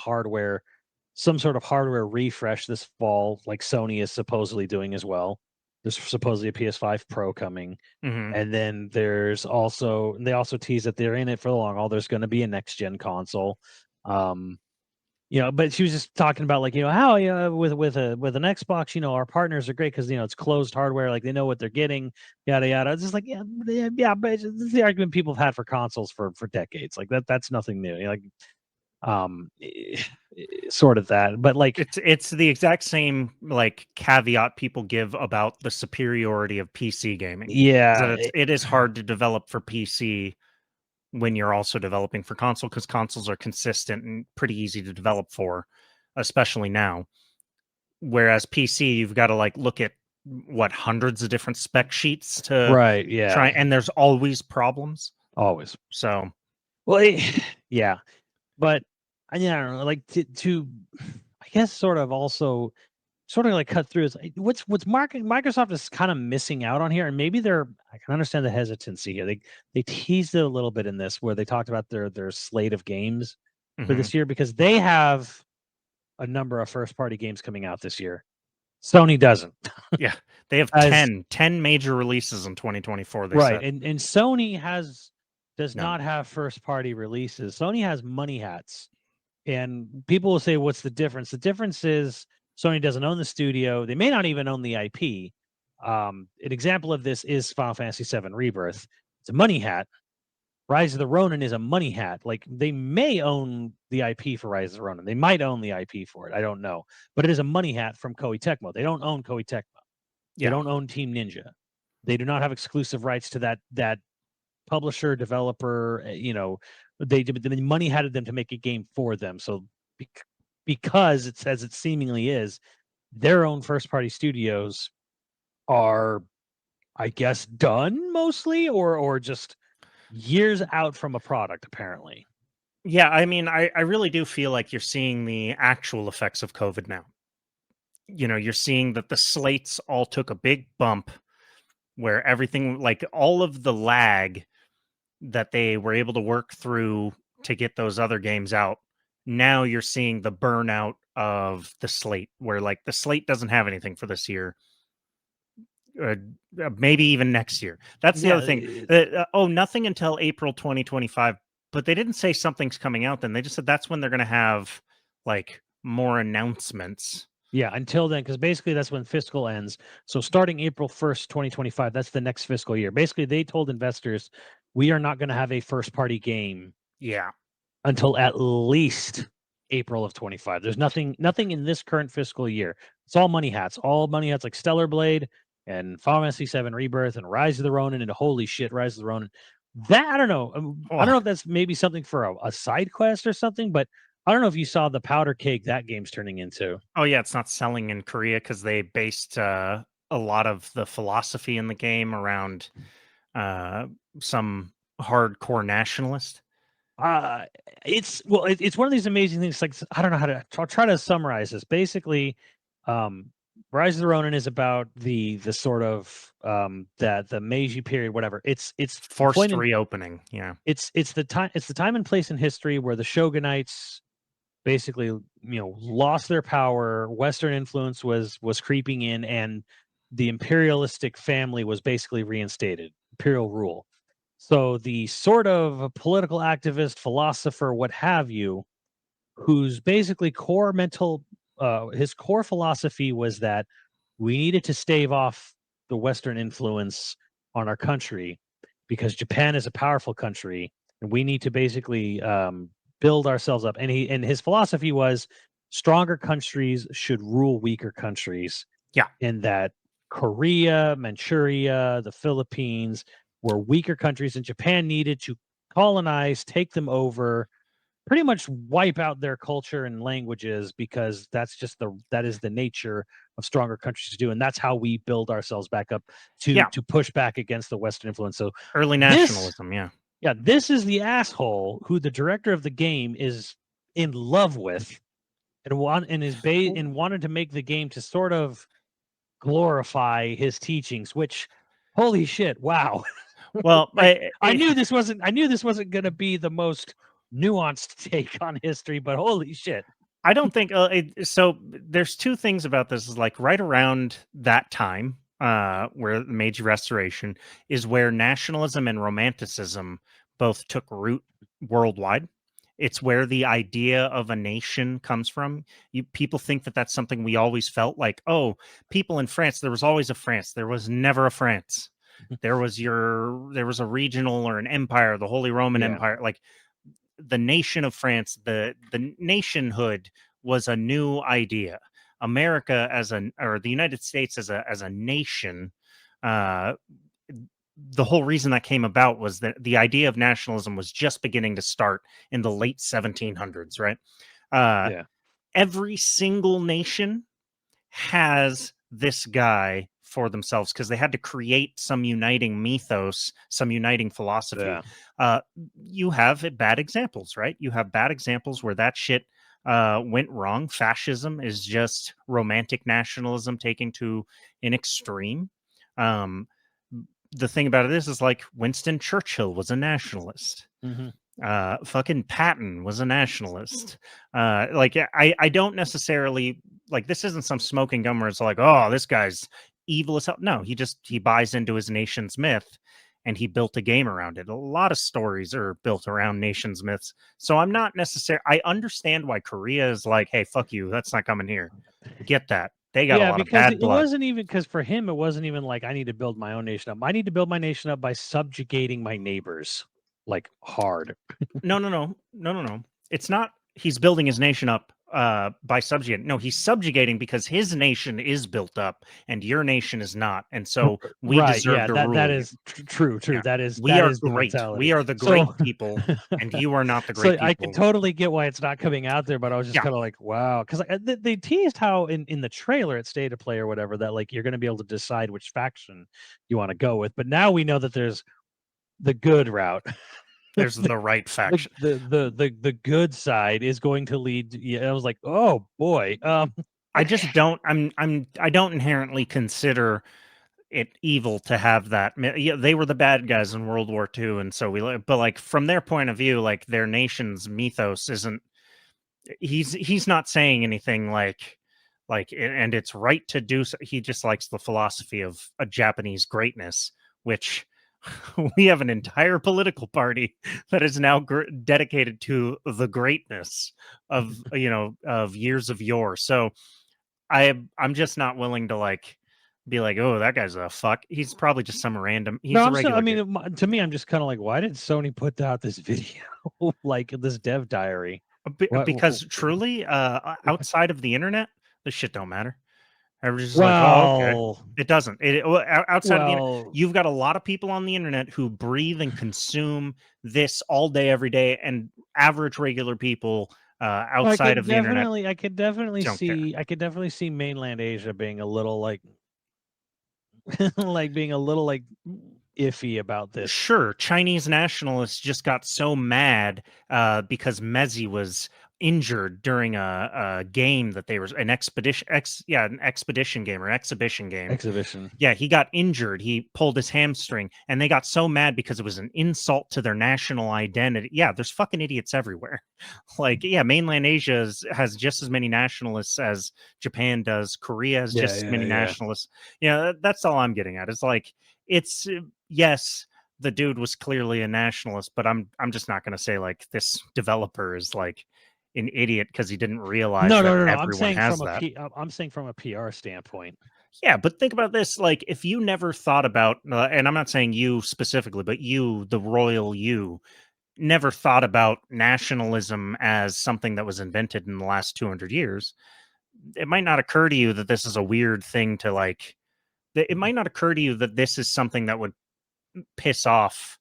some sort of hardware refresh this fall, like Sony is supposedly doing as well. There's supposedly a PS5 Pro coming. And then they also tease that they're in it for the long haul. There's going to be a next gen console. But she was just talking about, like, how with an Xbox, our partners are great because it's closed hardware, like they know what they're getting, yada yada. It's just like, yeah, but it's the argument people have had for consoles for decades. Like that's nothing new. Sort of that, but like it's the exact same like caveat people give about the superiority of PC gaming. Yeah, it is hard to develop for PC when you're also developing for console, because consoles are consistent and pretty easy to develop for, especially now. Whereas PC, you've got to like look at what hundreds of different spec sheets to right, yeah, try, and there's always problems. Always. So, well, yeah, but I don't know, like to I guess sort of like cut through is what's Microsoft is kind of missing out on here, and maybe I can understand the hesitancy here. They teased it a little bit in this where they talked about their slate of games for this year, because they have a number of first party games coming out this year. Sony doesn't. Yeah, they have 10 major releases in 2024. Right, said. and Sony does not have first party releases. Sony has money hats, and people will say, "What's the difference?" The difference is Sony doesn't own the studio. They may not even own the IP. An example of this is Final Fantasy VII Rebirth. It's a money hat. Rise of the Ronin is a money hat. Like, they may own the IP for Rise of the Ronin. They might own the IP for it. I don't know. But it is a money hat from Koei Tecmo. They don't own Koei Tecmo. They don't own Team Ninja. They do not have exclusive rights to that publisher, developer. They money hatted them to make a game for them. So because it says it seemingly is, their own first party studios are, I guess, done mostly, or just years out from a product, apparently. Yeah, I mean, I really do feel like you're seeing the actual effects of COVID now. You're seeing that the slates all took a big bump, where everything, like all of the lag that they were able to work through to get those other games out. Now you're seeing the burnout of the slate, where like the slate doesn't have anything for this year. Maybe even next year. That's the other thing. Nothing until April 2025. But they didn't say something's coming out then. They just said that's when they're going to have like more announcements. Yeah, until then, because basically that's when fiscal ends. So starting April 1st, 2025, that's the next fiscal year. Basically, they told investors, we are not going to have a first-party game until at least April of 25. There's nothing in this current fiscal year. It's all money hats. Like Stellar Blade and Final Fantasy VII Rebirth and Rise of the Ronin, and holy shit, Rise of the Ronin. That, I don't know. I don't know if that's maybe something for a side quest or something, but I don't know if you saw the powder cake that game's turning into. Oh yeah, it's not selling in Korea because they based a lot of the philosophy in the game around some hardcore nationalist. It's one of these amazing things. Like, I don't know how to. I'll try to summarize this. Basically, Rise of the Ronin is about the sort of that the Meiji period, whatever. It's forced reopening. Yeah, it's the time and place in history where the shogunates basically lost their power. Western influence was creeping in, and the imperialistic family was basically reinstated, imperial rule. So the sort of a political activist, philosopher, what have you, whose basically his core philosophy was that we needed to stave off the Western influence on our country because Japan is a powerful country and we need to basically build ourselves up. And his philosophy was stronger countries should rule weaker countries. Yeah. In that Korea, Manchuria, the Philippines were weaker countries, and Japan needed to colonize, take them over, pretty much wipe out their culture and languages, because that is the nature of stronger countries to do, and that's how we build ourselves back up to push back against the Western influence. So early nationalism. This is the asshole who the director of the game is in love with and wanted to make the game to sort of glorify his teachings, which, holy shit, wow. Well, I knew this wasn't going to be the most nuanced take on history, but holy shit. I don't think so. There's two things about this. Is like right around that time, where the Meiji Restoration is where nationalism and romanticism both took root worldwide. It's where the idea of a nation comes from. People think that that's something we always felt like. Oh, people in France, there was always a France. There was never a France. There was a regional or an empire, the Holy Roman Empire. Like the nation of France, the nationhood was a new idea. America or the United States as a nation, the whole reason that came about was that the idea of nationalism was just beginning to start in the late 1700s, right? Every single nation has this guy for themselves because they had to create some uniting mythos, some uniting philosophy. You have bad examples, right? You have bad examples where that shit went wrong. Fascism is just romantic nationalism taken to an extreme. The thing about it is like Winston Churchill was a nationalist. Fucking Patton was a nationalist. I don't necessarily like, this isn't some smoking gun where it's like, oh, this guy's evil as hell. No, he buys into his nation's myth and he built a game around it. A lot of stories are built around nation's myths. So I'm not necessarily, I understand why Korea is like, hey, fuck you, that's not coming here. Get that. They got a lot of bad blood. It wasn't even, because for him, it wasn't even like, I need to build my own nation up. I need to build my nation up by subjugating my neighbors, like hard. No. It's not he's building his nation up by subjugating. No, he's subjugating because his nation is built up and your nation is not. And so we deserve to rule. That is true. Yeah. We are great. We are the great people, and you are not the great people. I can totally get why it's not coming out there, but I was just kind of like, wow. Because they teased how in the trailer at State of Play or whatever, that like you're going to be able to decide which faction you want to go with. But now we know that there's the good route. There's the right faction. The good side is going to lead. I was like, oh boy. I just don't. I don't inherently consider it evil to have that. Yeah, they were the bad guys in World War II, and so but like from their point of view, like their nation's mythos isn't. He's not saying anything like, and it's right to do so. He just likes the philosophy of a Japanese greatness, which. We have an entire political party that is now dedicated to the greatness of of years of yore. So I'm just not willing to like be like, oh, that guy's a fuck. He's probably just some random. He's a regular. To me, I'm just kind of like, why did Sony put out this video, like this dev diary? Because truly, outside of the internet, this shit don't matter. Everybody's just like, oh, okay. It doesn't. Outside of the internet, you've got a lot of people on the internet who breathe and consume this all day, every day, and average regular people outside of the internet. I could definitely see mainland Asia being a little like, being a little like iffy about this. Sure, Chinese nationalists just got so mad because Mezi was injured during a game that they were an expedition game or exhibition game. Exhibition. Yeah, he got injured. He pulled his hamstring, and they got so mad because it was an insult to their national identity. Yeah, there's fucking idiots everywhere. Like, yeah, mainland Asia has just as many nationalists as Japan does. Korea has just as many nationalists. Yeah, that's all I'm getting at. It's like, it's yes, the dude was clearly a nationalist, but I'm just not going to say like this developer is like an idiot because he didn't realize that everyone has that. I'm saying from a PR standpoint. Yeah, but think about this. Like, if you never thought about, and I'm not saying you specifically, but you, the royal you, never thought about nationalism as something that was invented in the last 200 years, it might not occur to you that this is a weird thing to like, it might not occur to you that this is something that would piss off,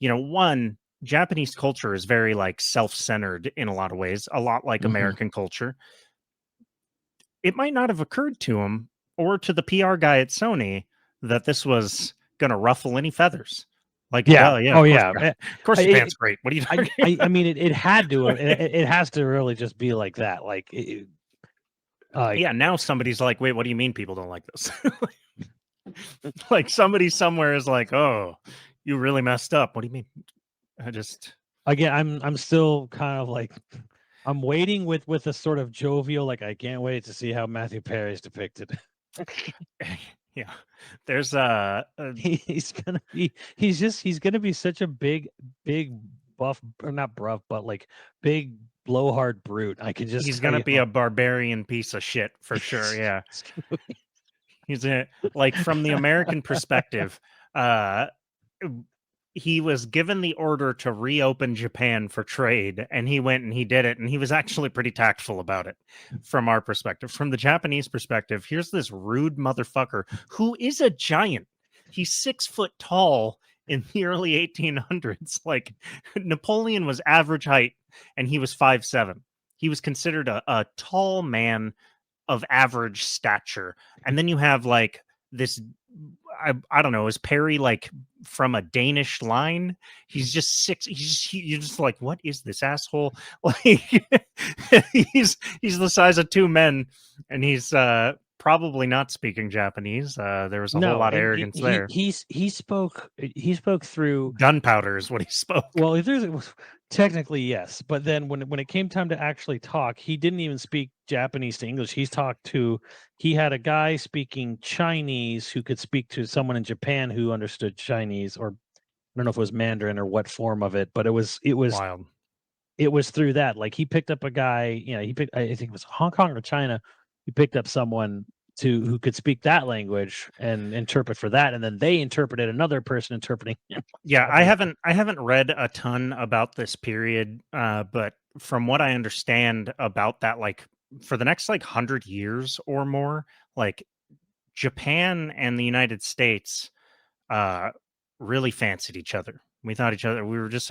one, Japanese culture is very like self-centered in a lot of ways, a lot like American culture. It might not have occurred to him or to the PR guy at Sony that this was going to ruffle any feathers. Like, yeah, yeah, of course, Japan's great. What are you talking? I mean, it had to. It has to really just be like that. Like, yeah. Now somebody's like, wait, what do you mean people don't like this? Like somebody somewhere is like, oh, you really messed up. What do you mean? I'm still kind of like, I'm waiting with a sort of jovial, like, I can't wait to see how Matthew Perry is depicted. Yeah, there's he's gonna be such a big buff, or not buff, but like big blowhard brute. He's gonna be a barbarian piece of shit for sure. Yeah, he's like from the American perspective. He was given the order to reopen Japan for trade, and he went and he did it, and he was actually pretty tactful about it from our perspective. From the Japanese perspective, here's this rude motherfucker who is a giant. He's 6 foot tall in the early 1800s. Like, Napoleon was average height, and he was 5'7". He was considered a tall man of average stature. And then you have like this, I don't know, is Perry like from a Danish line? He's just six. You're just like, what is this asshole? Like, he's the size of 2 men, and he's probably not speaking Japanese. There was a whole lot of arrogance there. He spoke through gunpowder is what he spoke. Well, technically yes, but then when it came time to actually talk, he didn't even speak Japanese to English. He had a guy speaking Chinese who could speak to someone in Japan who understood Chinese, or I don't know if it was Mandarin or what form of it, but it was wild. It was through that. Like, he picked up a guy, I think it was Hong Kong or China. He picked up someone who could speak that language and interpret for that, and then they interpreted another person interpreting. Yeah, I haven't read a ton about this period, but from what I understand about that, like for the next like 100 years or more, like Japan and the United States really fancied each other. We were just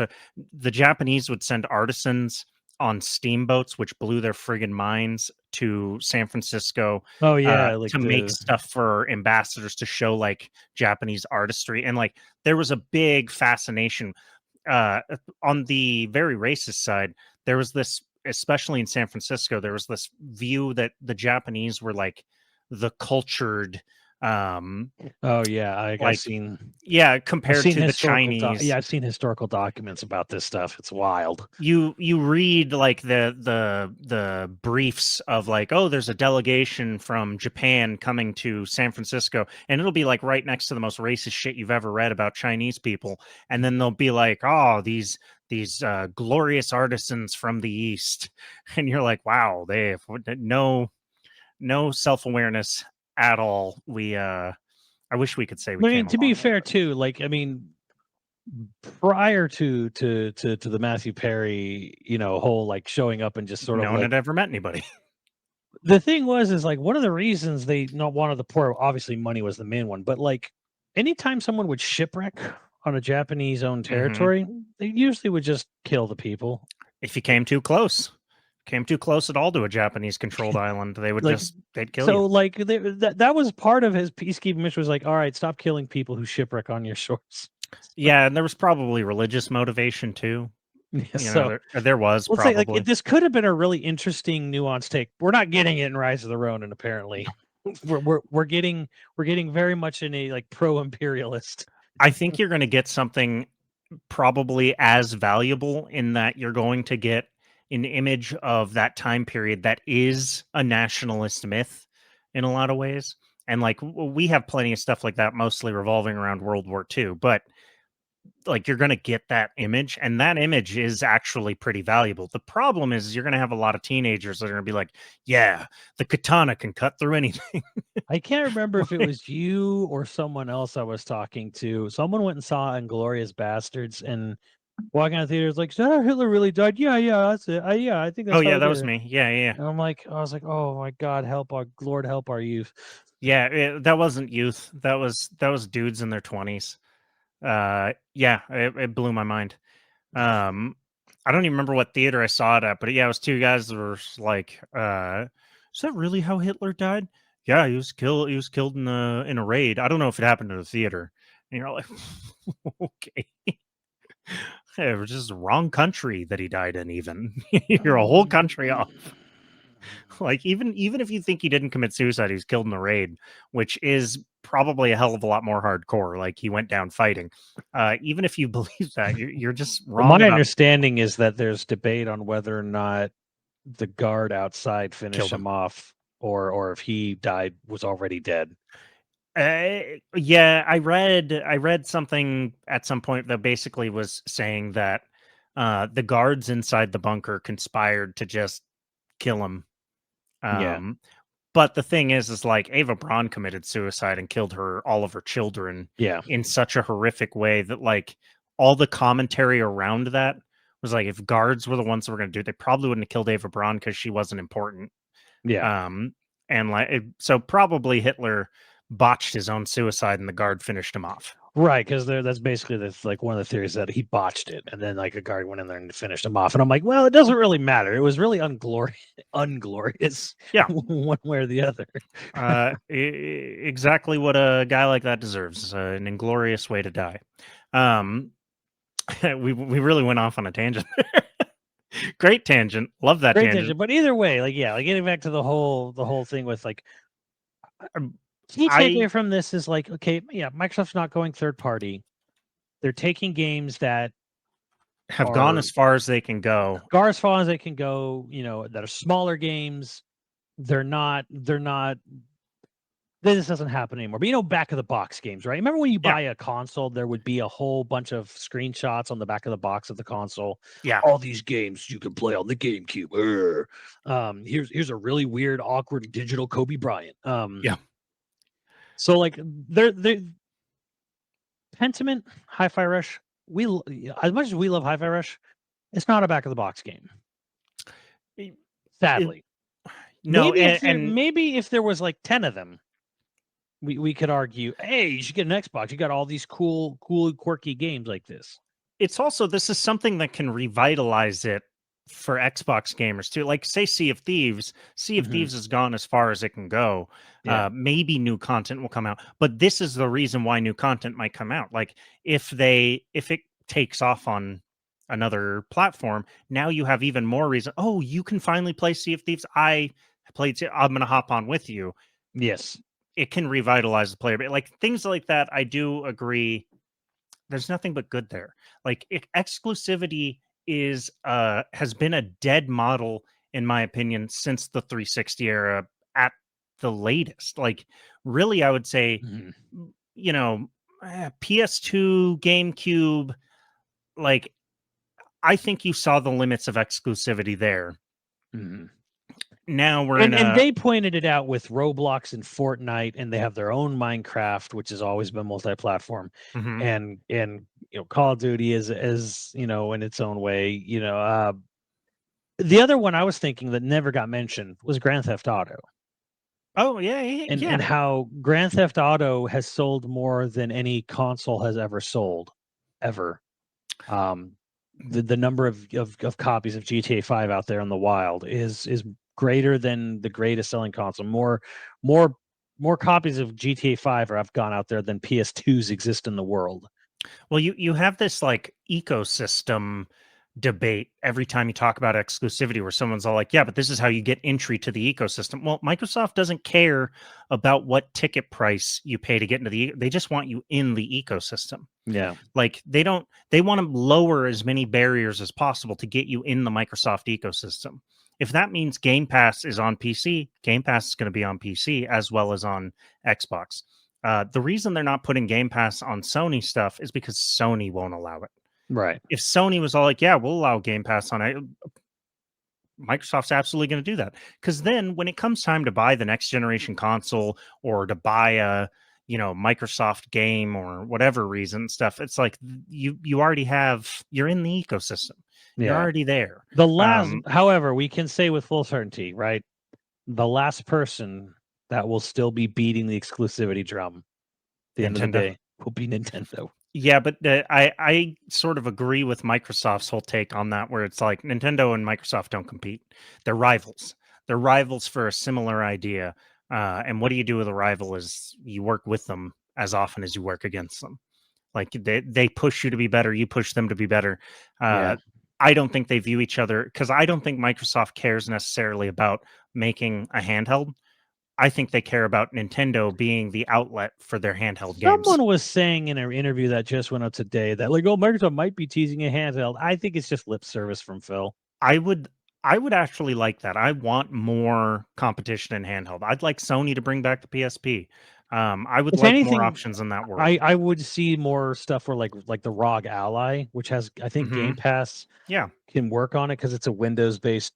the Japanese would send artisans on steamboats, which blew their friggin' minds, to San Francisco. Oh yeah, to make stuff for ambassadors to show like Japanese artistry, and like there was a big fascination on the very racist side. There was this, especially in San Francisco, there was this view that the Japanese were like the cultured. Oh yeah, I've seen. Yeah, compared to the Chinese. I've seen historical documents about this stuff. It's wild. You read like the briefs of like, oh, there's a delegation from Japan coming to San Francisco, and it'll be like right next to the most racist shit you've ever read about Chinese people, and then they'll be like, oh, these glorious artisans from the East, and you're like, wow, they have no self-awareness at all. I wish we could say we. I mean, to be fair, too, like, I mean, prior to the Matthew Perry, whole like showing up and just sort of, no one had ever met anybody. The thing is like one of the reasons they not wanted the poor, obviously money was the main one, but like anytime someone would shipwreck on a Japanese-owned territory, they usually would just kill the people. If you came too close at all to a Japanese-controlled island, they would they'd kill you. So, like, that was part of his peacekeeping mission, was like, all right, stop killing people who shipwreck on your shores. Yeah, and there was probably religious motivation, too. There was let's probably. say like this could have been a really interesting nuanced take. We're not getting it in Rise of the Ronin, apparently. we're getting very much in a like pro-imperialist. I think you're going to get something probably as valuable in that you're going to get an image of that time period that is a nationalist myth in a lot of ways. And like we have plenty of stuff like that, mostly revolving around World War II. But like you're going to get that image, and that image is actually pretty valuable. The problem is you're going to have a lot of teenagers that are going to be like, yeah, the katana can cut through anything. I can't remember if it was you or someone else I was talking to. Someone went and saw Inglorious Bastards and walking out of the theater is like, is that how Hitler really died? Yeah, that's it. I think that's that was me. Yeah. And I was like, oh my God, Lord help our youth. Yeah, that wasn't youth. That was dudes in their 20s. It blew my mind. I don't even remember what theater I saw it at, but yeah, it was two guys that were like, is that really how Hitler died? Yeah, he was killed in a raid. I don't know if it happened in a theater. And you're like, okay. It was just the wrong country that he died in, even. You're a whole country off. Like, even if you think he didn't commit suicide, he was killed in a raid, which is probably a hell of a lot more hardcore. Like, he went down fighting. Even if you believe that, you're just wrong. Well, my understanding is that there's debate on whether or not the guard outside finished him off, or if he was already dead. Yeah, I read something at some point that basically was saying that the guards inside the bunker conspired to just kill him. But the thing is like Ava Braun committed suicide and killed all of her children in such a horrific way that like all the commentary around that was like, if guards were the ones that were going to do it, they probably wouldn't have killed Ava Braun because she wasn't important. And like, so probably Hitler botched his own suicide and the guard finished him off. Right, because that's basically like one of the theories that he botched it, and then like a guard went in there and finished him off. And I'm like, well, it doesn't really matter. It was really unglorious. Yeah, one way or the other. Exactly what a guy like that deserves: an inglorious way to die. We really went off on a tangent. Great tangent. Love that tangent. But either way, like getting back to the whole thing with like. Key takeaway from this is like, okay, yeah, Microsoft's not going third party. They're taking games that have gone as far as they can go. As far as they can go, that are smaller games. They're not. This doesn't happen anymore. But back of the box games, right? Remember when you buy a console, there would be a whole bunch of screenshots on the back of the box of the console. Yeah, all these games you can play on the GameCube. Here's a really weird, awkward digital Kobe Bryant. So like they're Pentiment, Hi-Fi Rush. As much as we love Hi-Fi Rush, it's not a back of the box game. Sadly, maybe if there was like 10 of them, we could argue, hey, you should get an Xbox. You got all these cool, quirky games like this. It's also, this is something that can revitalize it for Xbox gamers too. Like say Sea of Thieves. Sea of Thieves has gone as far as it can go. Maybe new content will come out, but this is the reason why new content might come out. Like if it takes off on another platform, now you have even more reason. Oh, you can finally play Sea of Thieves. I'm going to hop on with you. Yes. It can revitalize the player, but like things like that, I do agree. There's nothing but good there. Like exclusivity has been a dead model, in my opinion, since the 360 era at the latest. Like really, I would say, PS2, GameCube, like I think you saw the limits of exclusivity there. Now we're and they pointed it out with Roblox and Fortnite, and they have their own Minecraft, which has always been multi-platform, and Call of Duty is in its own way. The other one I was thinking that never got mentioned was Grand Theft Auto. Oh yeah, and how Grand Theft Auto has sold more than any console has ever sold, ever. The number of copies of GTA 5 out there in the wild is greater than the greatest selling console. More copies of GTA 5 have gone out there than PS2s exist in the world. Well, you have this like ecosystem debate every time you talk about exclusivity where someone's all like, yeah, but this is how you get entry to the ecosystem. Well, Microsoft doesn't care about what ticket price you pay to get into they just want you in the ecosystem. Yeah. Like they want to lower as many barriers as possible to get you in the Microsoft ecosystem. If that means Game Pass is on PC, Game Pass is going to be on PC as well as on Xbox. The reason they're not putting Game Pass on Sony stuff is because Sony won't allow it. Right. If Sony was all like, yeah, we'll allow Game Pass on it, Microsoft's absolutely going to do that. Because then when it comes time to buy the next generation console or to buy a, Microsoft game or whatever reason stuff, it's like you already you're in the ecosystem. You're already there. The last, however, we can say with full certainty, right? The last person that will still be beating the exclusivity drum at the end of the day will be Nintendo. Yeah, but I sort of agree with Microsoft's whole take on that, where it's like Nintendo and Microsoft don't compete. They're rivals. They're rivals for a similar idea. And what do you do with a rival is you work with them as often as you work against them. Like they push you to be better. You push them to be better. I don't think they view each other, because I don't think Microsoft cares necessarily about making a handheld. I think they care about Nintendo being the outlet for their handheld games. Someone was saying in an interview that just went out today that like, oh, Microsoft might be teasing a handheld. I think it's just lip service from Phil. I would actually like that. I want more competition in handheld. I'd like Sony to bring back the PSP. I would like more options in that world. I would see more stuff where like the ROG Ally, which has, I think, Game Pass can work on it because it's a Windows based.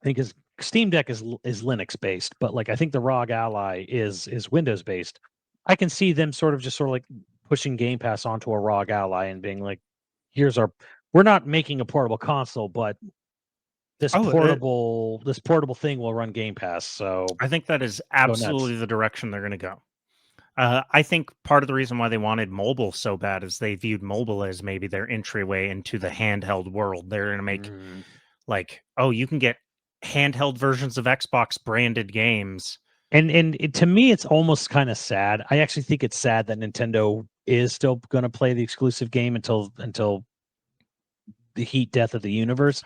I think Steam Deck is Linux based, but like I think the ROG Ally is Windows based. I can see them sort of like pushing Game Pass onto a ROG Ally and being like, we're not making a portable console, but this portable thing will run Game Pass. So I think that is absolutely the direction they're going to go. I think part of the reason why they wanted mobile so bad is they viewed mobile as maybe their entryway into the handheld world. They're going to make like, oh, you can get handheld versions of Xbox branded games. And to me, it's almost kind of sad. I actually think it's sad that Nintendo is still going to play the exclusive game until the heat death of the universe.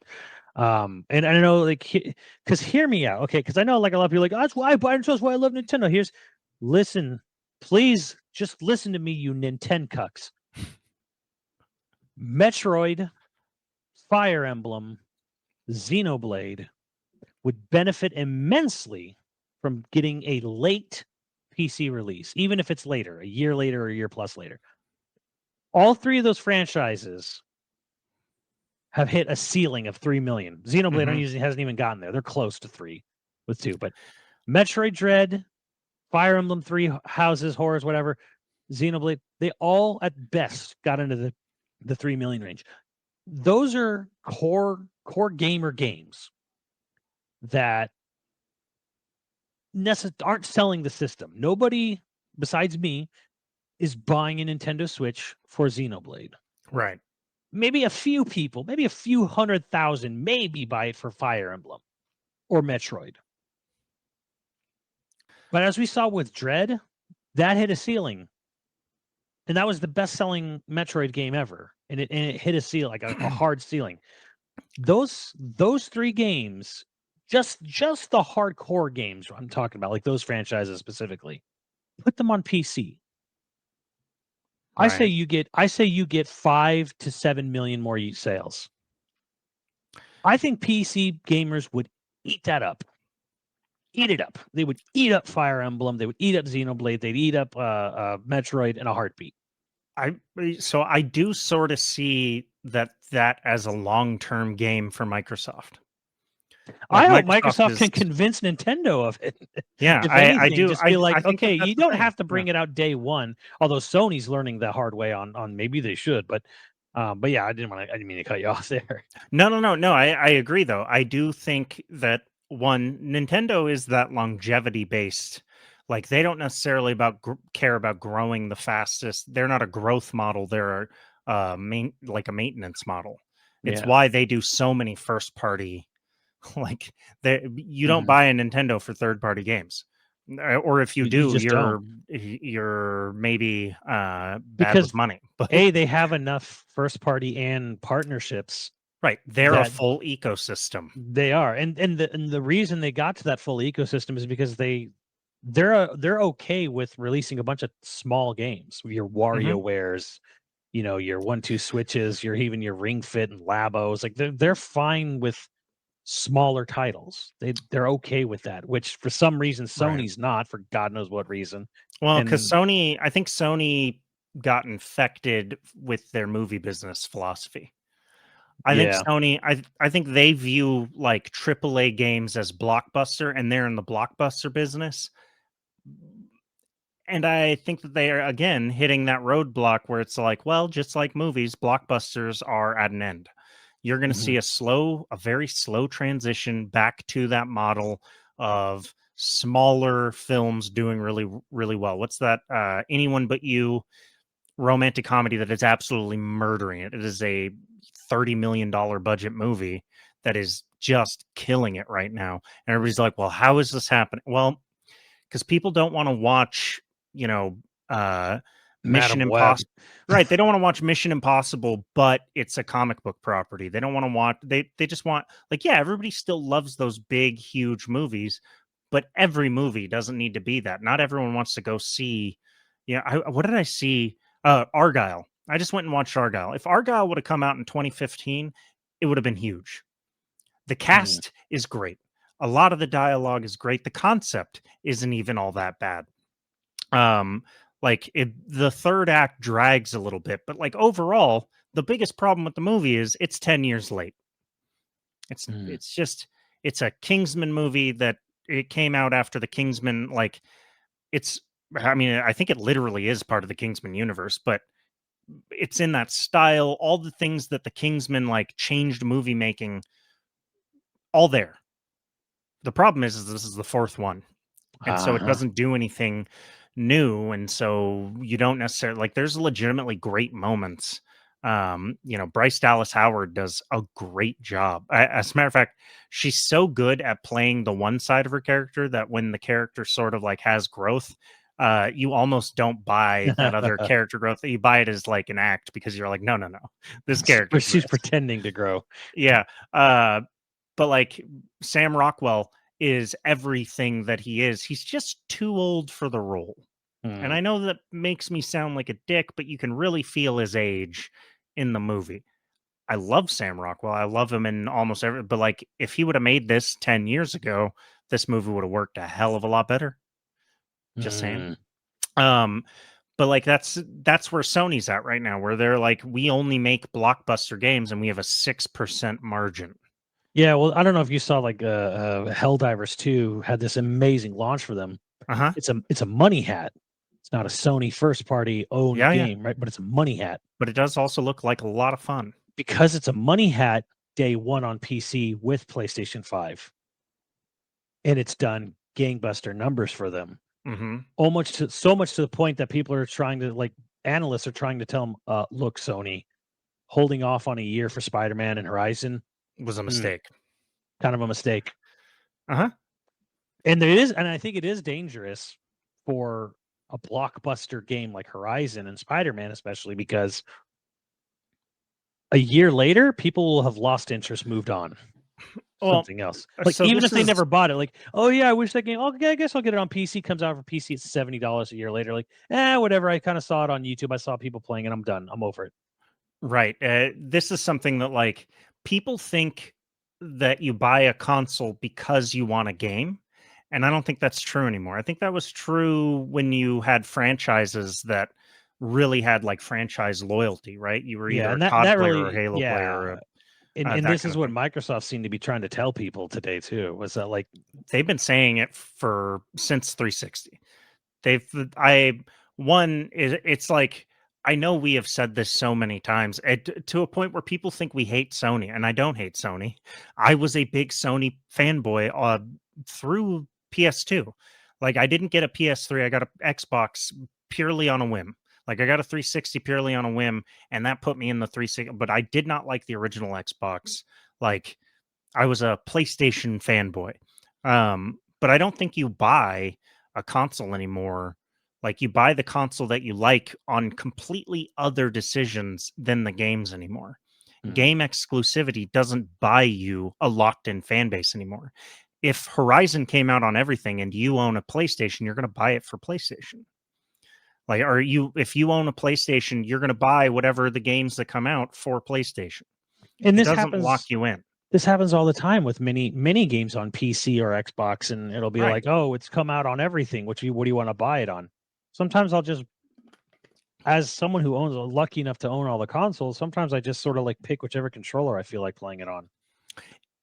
And I know, like, because hear me out, okay? Because I know, like, a lot of people are like, oh, that's why I buy Nintendo. That's why I love Nintendo. Listen, please, just listen to me, you Nintendo cucks. Metroid, Fire Emblem, Xenoblade would benefit immensely from getting a late PC release, even if it's later, a year later or a year plus later. All three of those franchises have hit a ceiling of 3 million. Xenoblade hasn't even gotten there. They're close to 3 with 2. But Metroid Dread, Fire Emblem 3 Houses, Horrors, whatever, Xenoblade, they all at best got into the 3 million range. Those are core gamer games that aren't selling the system. Nobody besides me is buying a Nintendo Switch for Xenoblade. Right. Maybe a few people, maybe a few 100,000, maybe buy it for Fire Emblem or Metroid. But as we saw with Dread, that hit a ceiling. And that was the best-selling Metroid game ever. And it hit a ceiling, like a hard ceiling. Those 3 games, just the hardcore games I'm talking about, like those franchises specifically, put them on PC. Right. I say you get 5 to 7 million more sales. I think PC gamers would eat that up. Eat it up. They would eat up Fire Emblem. They would eat up Xenoblade. They'd eat up Metroid in a heartbeat. So I do sort of see that as a long-term game for Microsoft. Like I hope Microsoft can convince Nintendo of it. Yeah, anything, I do. Just be like, okay, you don't have to bring it out day one. Although Sony's learning the hard way on maybe they should, but yeah, I didn't mean to cut you off there. No. I agree though. I do think that Nintendo is that longevity based. Like they don't necessarily care about growing the fastest. They're not a growth model. They're a maintenance model. It's why they do so many first party. Like you don't buy a Nintendo for third party games, or if you do, you're maybe bad with money. But they have enough first party and partnerships Right. They're a full ecosystem. They are. And the reason they got to that full ecosystem is because they're okay with releasing a bunch of small games. Your WarioWares, your 1-2 switches, even your Ring Fit and Labos. Like they're fine with smaller titles. They're okay with that, which for some reason Sony's not, for God knows what reason. Well, because I think Sony got infected with their movie business philosophy. I think Sony, I think they view like AAA games as blockbuster, and they're in the blockbuster business. And I think that they are, again, hitting that roadblock where it's like, well, just like movies, blockbusters are at an end. You're going to see a very slow transition back to that model of smaller films doing really, really well. What's that? Anyone But You romantic comedy that is absolutely murdering it. It is a $30 million budget movie that is just killing it right now. And everybody's like, well, how is this happening? Well, because people don't want to watch, Mission Impossible. Right. They don't want to watch Mission Impossible, but it's a comic book property. They don't want to watch, they just want, like, yeah, everybody still loves those big, huge movies, but every movie doesn't need to be that. Not everyone wants to go see, what did I see? Argyle. I just went and watched Argyle. If Argyle would have come out in 2015, it would have been huge. The cast is great. A lot of the dialogue is great. The concept isn't even all that bad. The third act drags a little bit, but like overall, the biggest problem with the movie is it's 10 years late. It's a Kingsman movie that it came out after the Kingsman, I think it literally is part of the Kingsman universe, but it's in that style, all the things that the Kingsman changed movie making, all there. The problem is this is the fourth one. And so it doesn't do anything new. And so you don't necessarily there's legitimately great moments. Bryce Dallas Howard does a great job. As a matter of fact, she's so good at playing the one side of her character that when the character sort of has growth, you almost don't buy that other character growth. You buy it as an act because you're like, no, this character. She's pretending to grow. Yeah. But Sam Rockwell is everything that he is. He's just too old for the role. And I know that makes me sound like a dick, but you can really feel his age in the movie. I love Sam Rockwell. I love him in almost every, but if he would have made this 10 years ago, this movie would have worked a hell of a lot better. Just saying. But that's where Sony's at right now, where they're we only make blockbuster games and we have a 6% margin. Yeah, well, I don't know if you saw Helldivers 2 had this amazing launch for them. It's a money hat. It's not a Sony first party owned game, right? But it's a money hat. But it does also look like a lot of fun. Because it's a money hat, day one on PC with PlayStation 5. And it's done gangbuster numbers for them. So much to the point that people are trying to analysts are trying to tell them, look, Sony, holding off on a year for Spider-Man and Horizon was a mistake. Kind of a mistake. And I think it is dangerous for a blockbuster game like Horizon and Spider-Man, especially because a year later, people will have lost interest, moved on. Something else. Even if they never bought it, oh yeah, I wish that game. Okay, I guess I'll get it on PC. Comes out for PC, it's $70 a year later. Whatever. I kind of saw it on YouTube. I saw people playing it. I'm done. I'm over it. Right. This is something that people think that you buy a console because you want a game. And I don't think that's true anymore. I think that was true when you had franchises that really had franchise loyalty, right? You were either a COD player or a Halo player. And this is what Microsoft seemed to be trying to tell people today too. Was that they've been saying it since 360. I know we have said this so many times to a point where people think we hate Sony, and I don't hate Sony. I was a big Sony fanboy through PS2. I didn't get a PS3. I got an Xbox purely on a whim. I got a 360 purely on a whim, and that put me in the 360. But I did not like the original Xbox. I was a PlayStation fanboy. But I don't think you buy a console anymore. You buy the console that you like on completely other decisions than the games anymore. Game exclusivity doesn't buy you a locked-in fan base anymore. If Horizon came out on everything and you own a PlayStation, you're going to buy it for PlayStation. Like, if you own a PlayStation, you're going to buy whatever the games that come out for PlayStation. And it this doesn't happens, lock you in. This happens all the time with many games on PC or Xbox, and it'll be like, oh, it's come out on everything. What do you want to buy it on? Sometimes I'll just, as someone who owns, lucky enough to own all the consoles, sometimes I just sort of like pick whichever controller I feel like playing it on.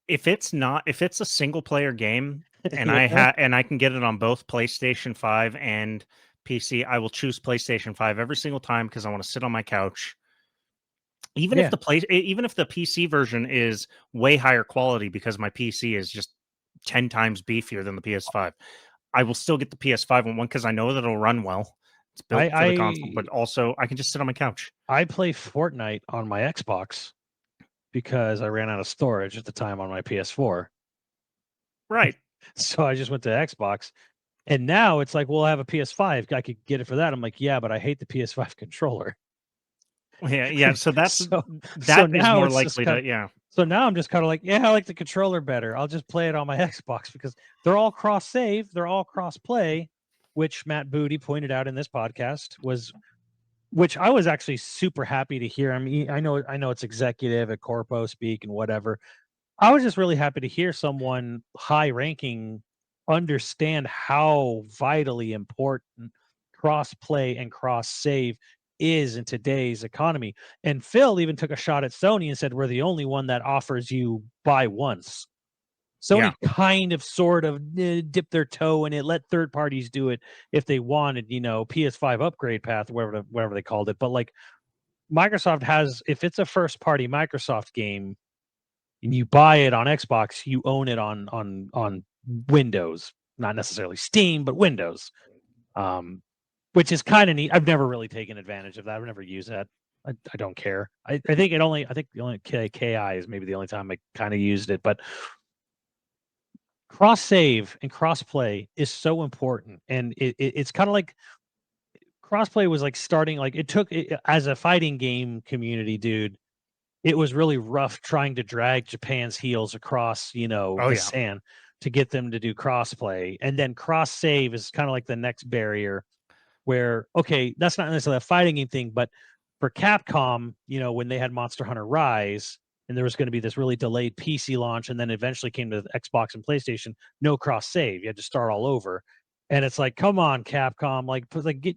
If it's a single player game and I can get it on both PlayStation 5 and PC, I will choose PlayStation 5 every single time because I want to sit on my couch. Even if the PC version is way higher quality because my PC is just 10 times beefier than the PS5, I will still get the PS5 one because I know that it'll run well. It's built for the console, but also I can just sit on my couch. I play Fortnite on my Xbox because I ran out of storage at the time on my PS4. Right. So I just went to Xbox. And now it's like, well, I have a PS5. I could get it for that. I'm like, yeah, but I hate the PS5 controller. Yeah. So that's so that is now more likely to, yeah. So now I'm just kind of like, yeah, I like the controller better. I'll just play it on my Xbox because they're all cross save, they're all cross play, which Matt Booty pointed out in this podcast which I was actually super happy to hear. I mean, I know it's executive at Corpo speak and whatever. I was just really happy to hear someone high ranking understand how vitally important cross play and cross save is in today's economy. And Phil even took a shot at Sony and said, we're the only one that offers you buy once. Sony kind of sort of dipped their toe in it, let third parties do it if they wanted, PS5 upgrade path, whatever they called it. But like Microsoft has, if it's a first party Microsoft game and you buy it on Xbox, you own it on Windows, not necessarily Steam, but Windows. Which is kind of neat. I've never really taken advantage of that. I've never used that. I don't care. I think the only KI is maybe the only time I kind of used it, but cross save and cross play is so important. And it's kind of like crossplay was like starting, like it took as a fighting game community, dude. It was really rough trying to drag Japan's heels across, sand to get them to do crossplay. And then cross save is kind of like the next barrier where, okay, that's not necessarily a fighting game thing, but for Capcom, when they had Monster Hunter Rise and there was going to be this really delayed PC launch and then eventually came to Xbox and PlayStation, no cross save. You had to start all over. And it's like, come on, Capcom, like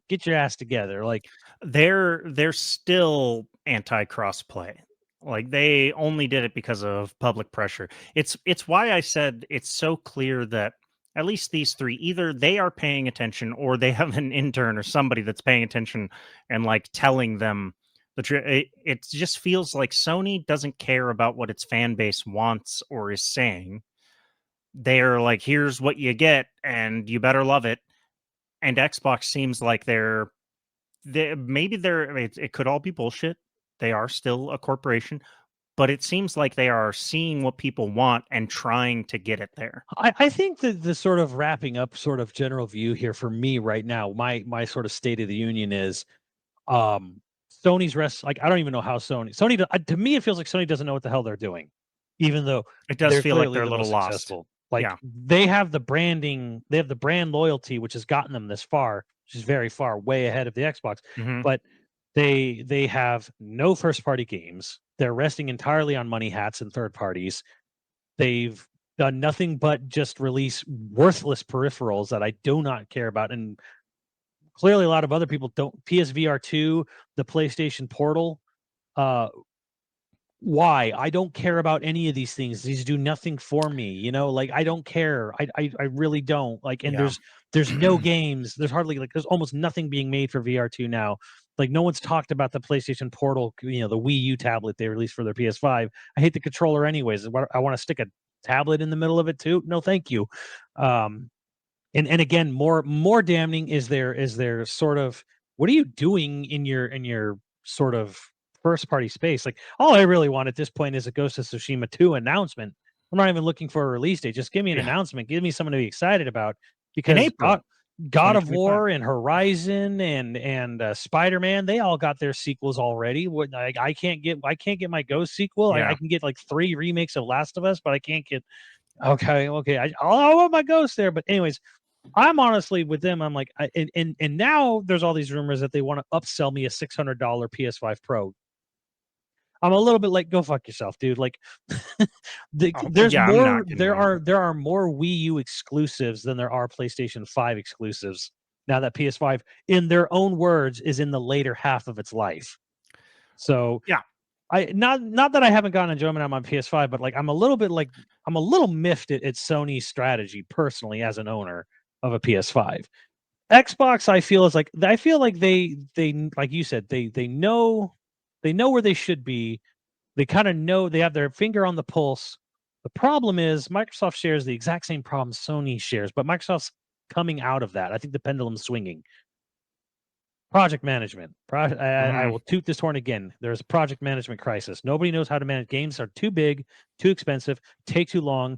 get your ass together. Like they're still anti crossplay. Like they only did it because of public pressure. It's why I said it's so clear that at least these three, either they are paying attention or they have an intern or somebody that's paying attention and like telling them the truth. It just feels like Sony doesn't care about what its fan base wants or is saying. They're like, here's what you get and you better love it. And Xbox seems like it could all be bullshit. They are still a corporation, but it seems like they are seeing what people want and trying to get it there. I think that the sort of wrapping up sort of general view here for me right now, my sort of state of the union is Sony's like, I don't even know how Sony to me, it feels like Sony doesn't know what the hell they're doing, even though it does feel like they're a little lost. Successful. Like they have the branding, they have the brand loyalty, which has gotten them this far, which is very far, way ahead of the Xbox. Mm-hmm. But they have no first party games. They're resting entirely on money hats and third parties. They've done nothing but just release worthless peripherals that I do not care about. And clearly a lot of other people don't. PSVR 2, the PlayStation Portal. Why? I don't care about any of these things. These do nothing for me, like I don't care. I really don't. Like, and there's no games. There's hardly there's almost nothing being made for VR2 now. Like no one's talked about the PlayStation Portal, the Wii U tablet they released for their PS5. I hate the controller anyways. I want to stick a tablet in the middle of it too. No, thank you. And again, more damning is their sort of, what are you doing in your sort of first party space? Like all I really want at this point is a Ghost of Tsushima 2 announcement. I'm not even looking for a release date. Just give me an announcement. Give me something to be excited about, because God of War and Horizon and Spider-Man, they all got their sequels already. I can't get my Ghost sequel. Yeah. I can get like 3 remakes of Last of Us, but I can't get okay. I want my Ghost there. But anyways, I'm honestly with them. I'm like, and now there's all these rumors that they want to upsell me a $600 PS5 Pro. I'm a little bit like, go fuck yourself, dude. Like, there's more. There are more Wii U exclusives than there are PlayStation 5 exclusives. Now that PS5, in their own words, is in the later half of its life. So yeah, I not that I haven't gotten enjoyment on my PS5, but like I'm a little miffed at Sony's strategy personally as an owner of a PS5. Xbox, I feel like they like you said they know where they should be. They kind of know they have their finger on the pulse. The problem is Microsoft shares the exact same problem Sony shares, but Microsoft's coming out of that. I think the pendulum's swinging. Project management. I will toot this horn again. There's a project management crisis. Nobody knows how to manage games. Are too big, too expensive, take too long.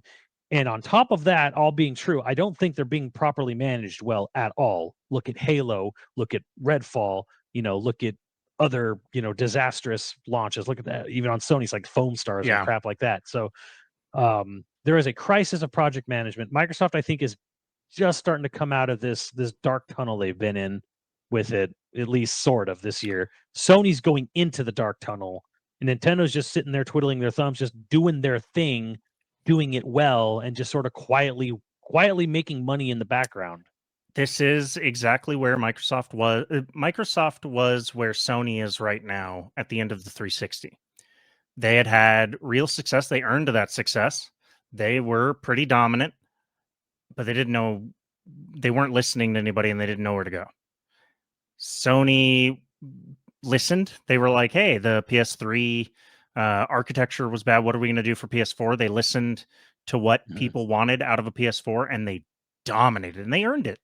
And on top of that, all being true, I don't think they're being properly managed well at all. Look at Halo, look at Redfall, look at other, disastrous launches. Look at that, even on Sony's like Foam Stars and crap like that. So there is a crisis of project management. Microsoft, I think, is just starting to come out of this dark tunnel they've been in with it, at least sort of this year. Sony's going into the dark tunnel, and Nintendo's just sitting there twiddling their thumbs, just doing their thing, doing it well, and just sort of quietly making money in the background. This is exactly where Microsoft was. Microsoft was where Sony is right now at the end of the 360. They had real success. They earned that success. They were pretty dominant, but they didn't know, they weren't listening to anybody, and they didn't know where to go. Sony listened. They were like, hey, the PS3 architecture was bad. What are we going to do for PS4? They listened to what people wanted out of a PS4, and they dominated, and they earned it.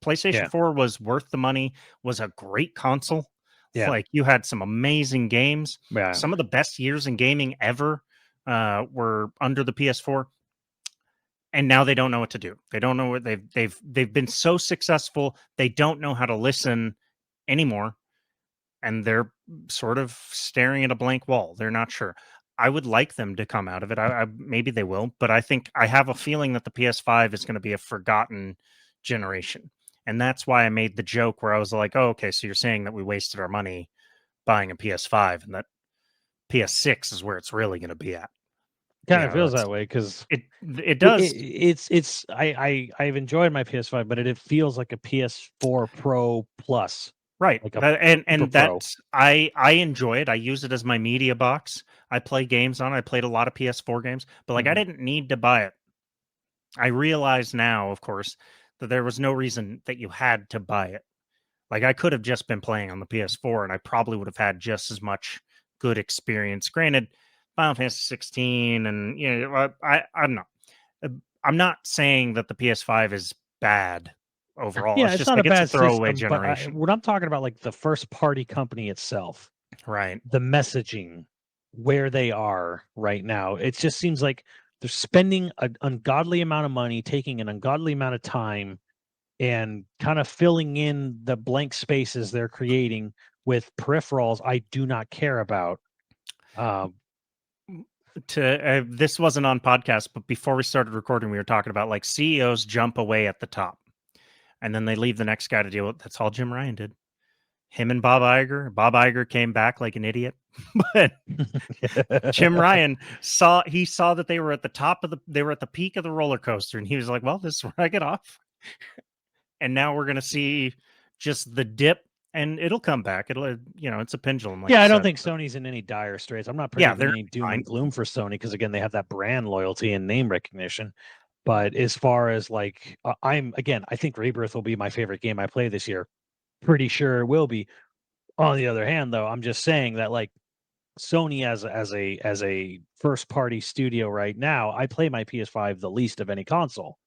PlayStation 4 was worth the money, was a great console. Yeah. Like, you had some amazing games. Yeah. Some of the best years in gaming ever were under the PS4. And now they don't know what to do. They don't know what they've been so successful. They don't know how to listen anymore. And they're sort of staring at a blank wall. They're not sure. I would like them to come out of it. Maybe they will, but I have a feeling that the PS5 is going to be a forgotten generation. And that's why I made the joke where I was like, oh, okay, so you're saying that we wasted our money buying a PS5 and that PS6 is where it's really going to be at. Kind of feels that way because it does. I've enjoyed my PS5, but it feels like a PS4 Pro Plus. Right. Like and that's I enjoy it. I use it as my media box. I play games on it. I played a lot of PS4 games, but like I didn't need to buy it. I realize now, of course, that there was no reason that you had to buy it. Like, I could have just been playing on the PS4 and I probably would have had just as much good experience. Granted, Final Fantasy 16 and I don't know. I'm not saying that the PS5 is bad overall. Yeah, it's just not like a bad throwaway system, generation. But what I'm talking about, like the first party company itself, right? The messaging, where they are right now, it just seems like they're spending an ungodly amount of money, taking an ungodly amount of time, and kind of filling in the blank spaces they're creating with peripherals I do not care about. This wasn't on podcast, but before we started recording, we were talking about like CEOs jump away at the top, and then they leave the next guy to deal with. That's all Jim Ryan did. Him and Bob Iger. Bob Iger came back like an idiot, but Jim Ryan saw that they were at the peak of the roller coaster, and he was like, "Well, this is where I get off." And now we're gonna see just the dip. And it'll come back. It'll, it's a pendulum. Like I don't think Sony's in any dire straits. I'm not predicting any doom fine. and gloom for Sony because, again, they have that brand loyalty and name recognition. But as far as like, I think Rebirth will be my favorite game I play this year. Pretty sure it will be. On the other hand, though, I'm just saying that like Sony as a first party studio right now, I play my PS5 the least of any console.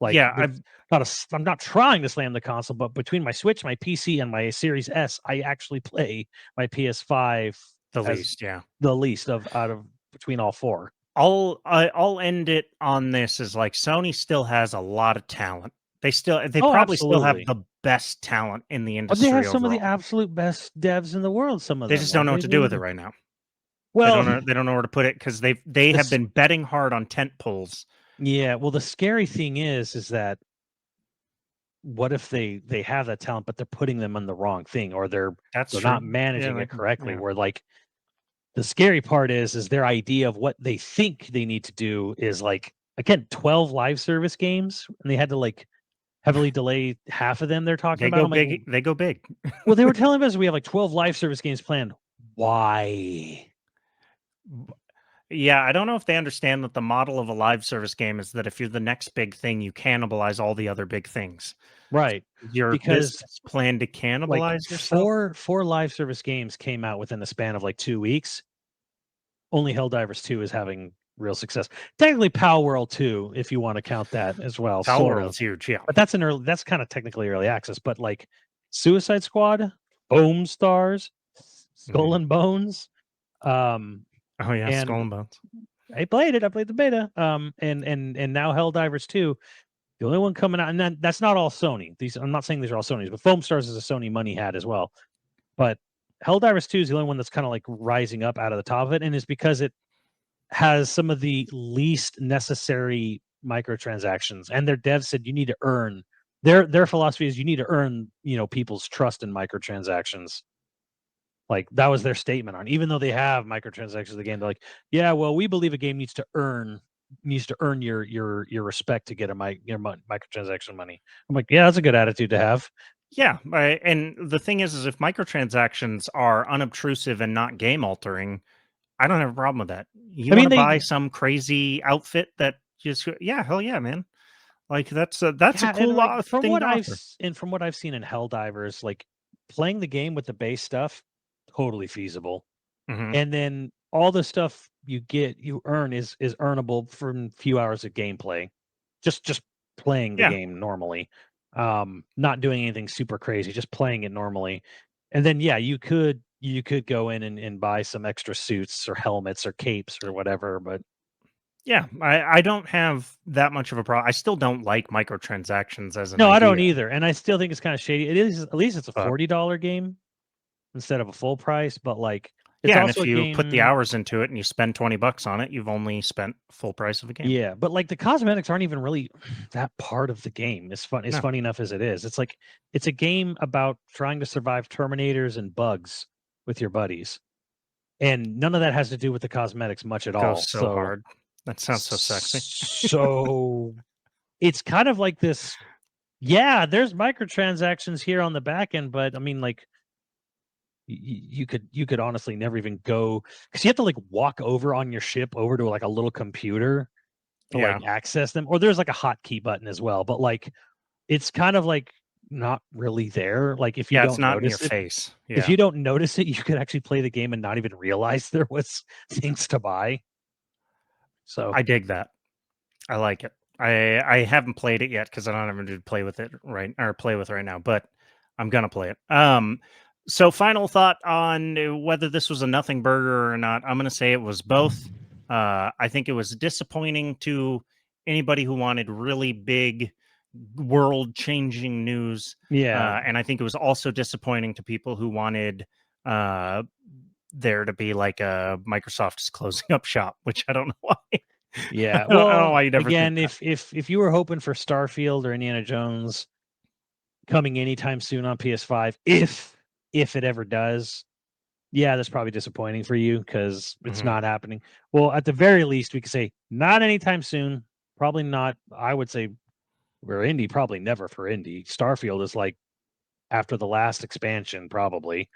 Like, I'm not trying to slam the console, but between my Switch, my PC, and my Series S, I actually play my PS5 the least. Yeah, the least out of between all four. I'll end it on this is like Sony still has a lot of talent. They Oh, probably still have absolutely. the best talent in the But they industry have some of the overall. absolute best devs in the world. Some of They them, just don't like know what to do with it right now. well, They don't know where to put it because they have this, been betting hard on tent poles. yeah. Well, the scary thing is that what if they have that talent, but they're putting them on the wrong thing, or they're That's not true. managing Yeah, it correctly. yeah. Where like the scary part is their idea of what they think they need to do is like again 12 live service games, and they had to like heavily delay half of them. They're talking They about. go I'm like, big. They go big. well, they were telling us we have like 12 live service games planned. Why? Yeah, I don't know if they understand that the model of a live service game is that if you're the next big thing, you cannibalize all the other big things. Right. Your Because business plan to like cannibalize yourself? four live service games came out within the span of like 2 weeks. Only Helldivers 2 is having real success. Technically, Power World 2, if you want to count that as well, Foul sort of. World's huge, yeah. But that's kind of technically early access. But like Suicide Squad, Boom Stars, Skull and Bones, um, Oh yeah, and Skull and Bones. I played it. I played the beta. And now Helldivers 2. The only one coming out, and that's not all Sony. I'm not saying these are all Sony's, but Foam Stars is a Sony money hat as well. But Helldivers 2 is the only one that's kind of like rising up out of the top of it, and it's because it has some of the least necessary microtransactions. And their devs said you need to earn their philosophy is you need to earn, people's trust in microtransactions. Like that was their statement on, even though they have microtransactions in the game, they're like, yeah, well, we believe a game needs to earn your respect to get your microtransaction money. I'm like, yeah, that's a good attitude to have. Yeah, and the thing is if microtransactions are unobtrusive and not game altering, I don't have a problem with that. You I want mean, to buy some crazy outfit that just yeah, hell yeah, man. Like that's a yeah, and cool like thing to offer. from what I've seen in Helldivers, like playing the game with the base stuff, totally feasible. Mhm. And then all the stuff you earn is earnable from a few hours of gameplay. Just playing the Yeah. game normally. Not doing anything super crazy, just playing it normally. And then yeah, you could go in and buy some extra suits or helmets or capes or whatever, but Yeah, I don't have that much of a problem. I still don't like microtransactions as an no, I don't idea, either. And I still think it's kind of shady. It is at least it's a but $40 game instead of a full price, but like it's yeah, and also if a you put the game. hours into it and you spend $20 on it, you've only spent full price of a game. Yeah, but like the cosmetics aren't even really that part of the game. It's No, funny enough as it is. It's like it's a game about trying to survive terminators and bugs with your buddies. And none of that has to do with the cosmetics much at all. goes so So hard. That sounds so sexy. so it's kind of like this, yeah, there's microtransactions here on the back end, but I mean like you could honestly never even go because you have to like walk over on your ship over to like a little computer to like Yeah. access them, or there's like a hotkey button as well, but like it's kind of like not really there. Like if you Yeah, it's don't not in your notice it, face. if Yeah. you don't notice it, you could actually play the game and not even realize there was things to buy. So I dig that. I like it. I haven't played it yet because I don't have anything to play with it right now, but I'm gonna play it. So final thought on whether this was a nothing burger or not. I'm gonna say it was both. I think it was disappointing to anybody who wanted really big world changing news. yeah, And I think it was also disappointing to people who wanted uh there to be like a Microsoft is closing up shop, which I don't know why. yeah. I don't know Well, why you'd ever think again, that. if you were hoping for Starfield or Indiana Jones coming anytime soon on PS5, if it ever does, yeah, that's probably disappointing for you because it's Mhm. not happening. Well, at the very least, we could say not anytime soon. Probably not. I would say we're indie, probably never for indie. Starfield is like after the last expansion, probably.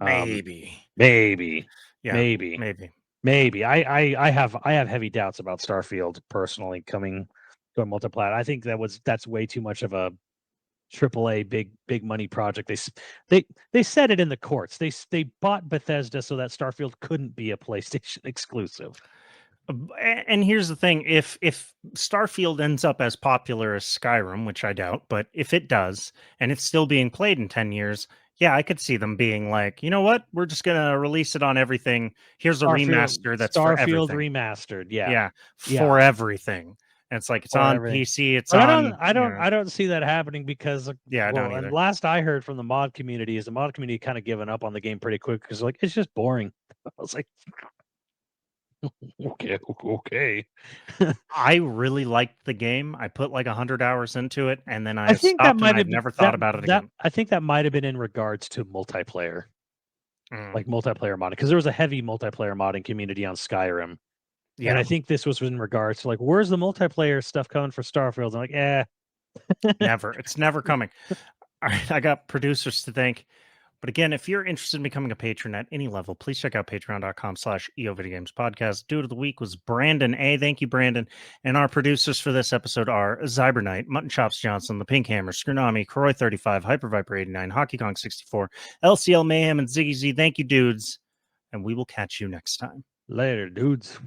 Um, Maybe. maybe, Yeah, maybe, maybe. maybe. I have heavy doubts about Starfield personally coming to a multiplat. I think that's way too much of a AAA big money project. They said it in the courts. They bought Bethesda so that Starfield couldn't be a PlayStation exclusive. And here's the thing: if Starfield ends up as popular as Skyrim, which I doubt, but if it does, and it's still being played in 10 years, yeah, I could see them being like, you know what, we're just gonna release it on everything. Here's a remaster that's for Starfield everything. remastered. Yeah. Yeah, Yeah. for everything. And it's like it's Or on everything. PC. It's But on. I don't see that happening because Yeah, I don't and either. last I heard from the mod community is the mod community kind of given up on the game pretty quick because like it's just boring. I was like, okay. I really liked the game. I put like 100 hours into it, and then I I think that stopped, and might I've have been never thought about it again. I think that might have been in regards to multiplayer, like multiplayer modding, because there was a heavy multiplayer modding community on Skyrim. Yeah, And I think this was in regards to like, where's the multiplayer stuff coming for Starfield? I'm like, never. It's never coming. All right, I got producers to thank. But again, if you're interested in becoming a patron at any level, please check out patreon.com/YoVideogames podcast. Dude of the week was Brandon A. Thank you, Brandon. And our producers for this episode are Zyberknight, Mutton Chops Johnson, The Pink Hammer, Skurnami, Croy35, Hyper Viper 89, Hockey Kong 64, LCL Mayhem, and Ziggy Z. Thank you, dudes. And we will catch you next time. later, dudes.